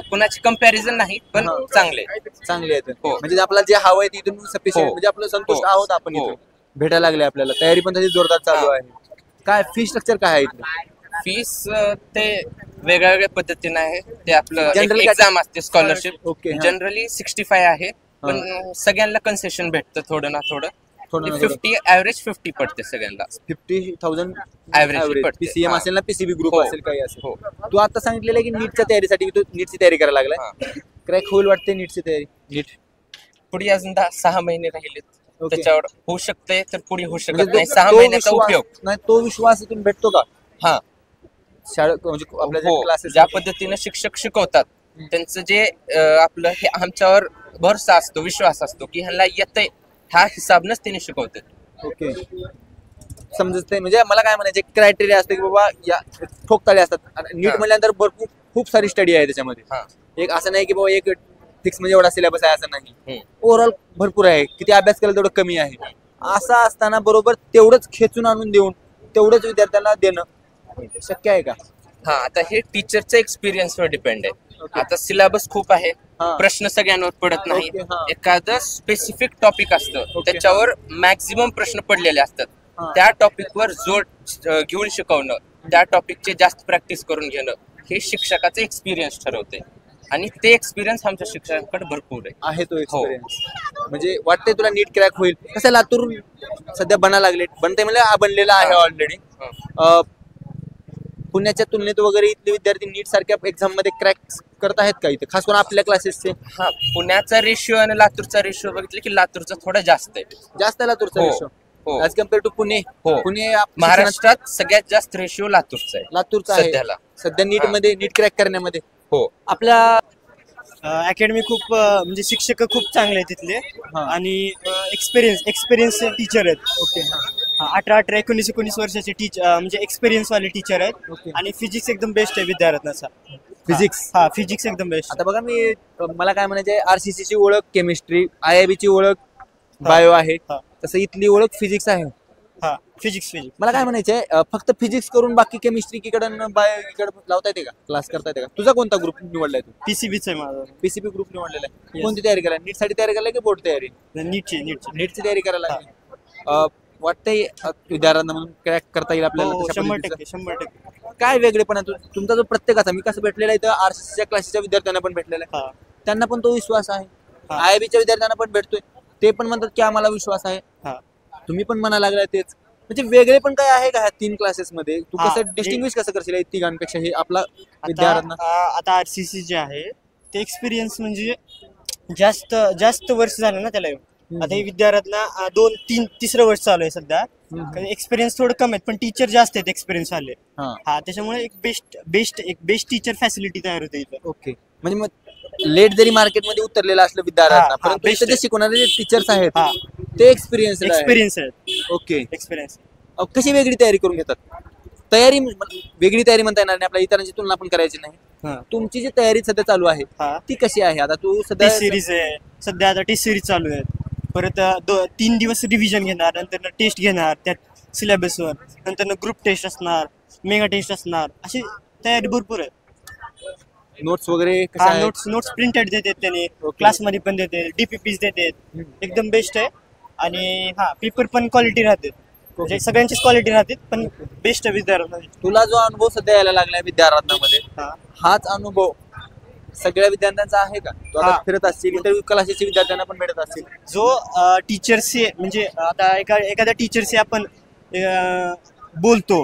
कुणाची कंपॅरिझन नाही पण चांगले आहेत. हो. म्हणजे आपल्याला जे हवं आहे तिथून सफिशियंट, म्हणजे आपलं संतुष्ट आहोत आपण. इथून भेटायला लागले आपल्याला, तयारी पण त्याची जोरदार चालू आहे. काय फी स्ट्रक्चर काय आहे इथलं? फीस ते वेगळ्या वेगळ्या पद्धतीने आहे. ते आपलं General एक्झाम असते, स्कॉलरशिप. ओके, जनरली 65 आहे, पण सगळ्यांना कन्सेशन भेटतं थोडं ना थोडं. 50 ऍव्हरेज 50 पडते सगळ्यांना. 50,000 ऍव्हरेज पडते. PCM असेल ना, PCB ग्रुप हो. असेल, काही असेल. हो. तू आता सांगितलेलं की नीटच्या तयारीसाठी तू नीटची तयारी करायला लागलाय. क्रॅक होईल वाटते नीटची तयारी? नीट पुढे अजून 6 महिने राहिलेत, ओके. त्याच्यावर होऊ शकते तर पुढे होऊ शकत म्हणजे नाही. 6 तो महिन्याचा विश्वास- उपयोग. नाही, तो विश्वास इथून भेटतो का हा, शाळेत? म्हणजे आपल्या हो, क्लासेस ज्या पद्धतीने शिक्षक शिकवतात त्यांचं जे आपलं हे आमच्यावर भरसा असतो, विश्वास असतो की ह्याला येतंय, ह्या हिसाबनच त्यांनी शिकवतात. ओके, समजते. म्हणजे मला काय म्हणायचे, क्रायटेरिया असते की बाबा या ठोकताळे असतात. नीट म्हणल्यानंतर भरपूर खूप सारी स्टडी आहे त्याच्यामध्ये. एक असं नाही की बाबा एक फिक्स म्हणजे एवढा सिलेबस आहे असं नाही. ओव्हरऑल भरपूर आहे, किती अभ्यास केला तेवढं कमी आहे. असं असताना बरोबर तेवढंच खेचून आणून देऊन तेवढंच विद्यार्थ्यांना देणं शक्य आहे का? हा, आता हे टीचरच्या एक्सपिरियन्सवर डिपेंड आहे. आता सिलेबस खूप आहे, प्रश्न सगळ्यांवर पडत नाही. ओके, हा. एखादं स्पेसिफिक टॉपिक असतं, त्याच्यावर मॅक्झिमम प्रश्न पडलेले असतात. त्या टॉपिकवर जोर घेऊन शिकवणं, त्या टॉपिकचे जास्त प्रॅक्टिस करून घेणं, हे शिक्षकाचे एक्सपिरियन्स ठरवते. आणि ते एक्सपिरियन्स आमच्या शिक्षकांकडे भरपूर आहे. तो एक्सपिरियन्स म्हणजे वाटतंय तुला नीट क्रॅक होईल? कसं लातूर सध्या बनायला लागले, बनते म्हणजे बनलेला आहे ऑलरेडी. पुण्याच्या तुलनेत वगैरे इथले विद्यार्थी नीट सारख्या एक्झाम मध्ये क्रॅक करत आहेत का इथे, खास करून आपल्या क्लासेसचे? हा, पुण्याचा रेशिओ आणि लातूरचा रेशिओ बघितलं की लातूरचा थोडा जास्त आहे. जास्त आहे लातूरचा हो. रेशो हो. As compare to Pune? हो. पुणे महाराष्ट्रात सगळ्यात जास्त रेशिओ लातूरचा आहे. लातूरचा आहे सध्याला. सध्या नीट मध्ये, नीट क्रॅक करण्यामध्ये. हो. आपल्या अकॅडमी खूप म्हणजे शिक्षक खूप चांगले आहेत तिथले आणि एक्सपिरियन्स टीचर आहेत. ओके, 18, 19 वर्षाचे म्हणजे एक्सपिरियन्स वाले टीचर आहेत. आणि फिजिक्स एकदम बेस्ट आहे विद्यार्थ्यांचा. फिजिक्स? हा, फिजिक्स एकदम बेस्ट. आता बघा, मला काय म्हणायचे, RCC ची ओळख केमिस्ट्री, IIB ची ओळख बायो आहे, तसं इथली ओळख फिजिक्स आहे. हा, फिजिक्स. मला काय म्हणायचंय, फक्त फिजिक्स करून बाकी केमिस्ट्री इकडं बायो इकडं लावता येते का, क्लास करता येते का? तुझा कोणता ग्रुप निवडलाय तू? PCBच आहे माझा. PCB ग्रुप निवडलेला आहे. कोणती तयारी करायला? नीट साठी तयारी करायला की बोर्ड तयारी? नीटची तयारी करायला लागली. वाटतंय विद्यार्थ्यांना म्हणून क्रॅक करता येईल आपल्याला? 100%. काय वेगळेपणा तुमचा जो प्रत्येकाचा, मी कसं भेटलेला आहे तर RCCच्या क्लासच्या विद्यार्थ्यांना पण भेटलेला आहे, त्यांना पण तो विश्वास आहे. IIBच्या विद्यार्थ्यांना पण भेटतोय, ते पण म्हणतात की आम्हाला विश्वास आहे. तुम्ही पण म्हणायला लागलाय तेच. म्हणजे वेगळे पण काय आहे का ह्या 3 क्लासेस मध्ये? तू कसं डिस्टिंग्विश कसं करशील तिघांपेक्षा हे आपला विद्यार्थ्यांना? आता RCC जे आहे ते एक्सपिरियन्स म्हणजे जास्त वर्ष झालं ना त्याला. आता हे विद्यार्थ्यांना 2-3 वर्ष चालू आहे सध्या. एक्सपिरियन्स थोडं कमी आहेत, पण टीचर जास्त आहेत एक्सपिरियन्स आले. हा, त्याच्यामुळे एक बेस्ट टीचर फॅसिलिटी तयार होते इथं. ओके, म्हणजे मग लेट जरी मार्केटमध्ये उतरलेला असलं विद्यार्थ्यांना, परंतु इथे जे शिकवणारे जे टीचर्स आहेत ते एक्सपिरियन्स आहेत. Okay, experience. कशी वेगळी तयारी करून घेतात? तयारी वेगळी तयारी म्हणता येणार नाही, आपल्या इतरांची तुलना पण करायची नाही. तुमची जी तयारी सध्या चालू आहे ती कशी आहे? आता तू सध्या सिरीज आहे, सध्या आता टेस्ट सिरीज चालू आहे. परत 3 दिवस रिव्हिजन घेणार, नंतर टेस्ट घेणार त्यात सिलेबसवर, नंतर ग्रुप टेस्ट असणार, मेगा टेस्ट असणार, अशी तयारी भरपूर आहे. नोट्स वगैरे नोट्स प्रिंटेड देतात त्याने, क्लासमध्ये पण देते, DPPs देतात, एकदम बेस्ट आहे. आणि पेपर पण क्वालिटी राहते, म्हणजे सगळ्यांचीच क्वालिटी राहते, पण बेस्ट आहे विद्यार्थ्यांना. तुला जो अनुभव सध्या यायला लागलाय विद्यार्थ्यांमध्ये, हाच अनुभव सगळ्या विद्यार्थ्यांचा आहे का तो आता हा. फिरत असतील इतर क्लासेसच्या विद्यार्थ्यांना पण भेटत असतील. जो टीचरशी म्हणजे आता एखाद्या टीचरशी आपण बोलतो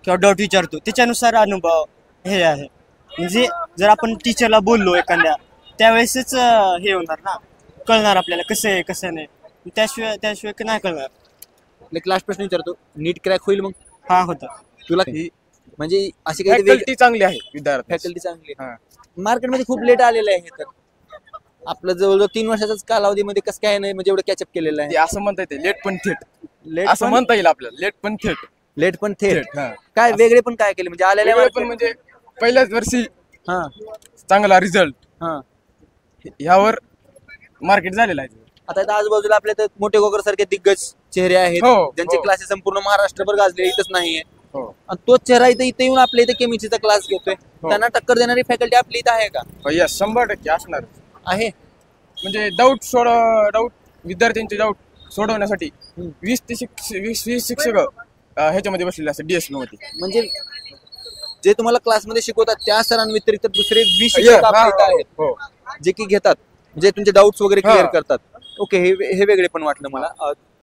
किंवा डाऊट विचारतो त्याच्यानुसार अनुभव हे आहे. म्हणजे जर आपण टीचरला बोललो एखाद्या त्यावेळेसच हे होणार ना, कळणार आपल्याला कसं आहे कसं नाही, त्याशिवाय नाही कळणार. लास्ट प्रश्न विचारतो, नीट क्रॅक होईल मग? हा होता. तुला म्हणजे अशी काही फॅकल्टी चांगली आहे विद्यार्थी. फॅकल्टी चांगली मार्केटमध्ये खूप लेट आलेलं आहे तर आपलं जवळजवळ 3 वर्षाचाच कालावधीमध्ये कसं काय नाही म्हणजे एवढं कॅचअप केलेलं आहे. ते असं म्हणता येते लेट पण थेट, लेट असं म्हणता येईल आपल्याला. लेट पण थेट. लेट पण थेट. थेट, हा. काय वेगळे पण काय केले म्हणजे आलेल्या वेगळे पण म्हणजे पहिल्याच वर्षी हा चांगला रिझल्ट, हा ह्यावर मार्केट झालेलं आहे. आता इथं आजूबाजूला आपल्या इथं मोठे गोगर सारखे दिग्गज चेहरे आहेत हो, ज्यांचे हो. क्लासेस संपूर्ण महाराष्ट्रभर गाजले, इथंच नाहीये. हो. आणि तोच चेहरा इथे येऊन आपल्या इथे केमिस्ट्रीचा क्लास घेतोय. त्यांना टक्कर देणारी फॅकल्टी आपली इथं आहे का? यस, 100% असणार आहे. म्हणजे डाऊट विद्यार्थ्यांचे डाऊट सोडवण्यासाठी 20 शिक्षक ह्याच्यामध्ये बसलेले असतात DSP मध्ये. म्हणजे जे तुम्हाला क्लासमध्ये शिकवतात त्या सरांव्यतिरिक्त दुसरे 20 Yeah, शिक्षक आपल्या इथं हा, आहेत हो. जे की घेतात म्हणजे तुमचे डाऊट्स वगैरे क्लिअर हा. करतात. ओके, हे वेगळे पण वाटलं मला.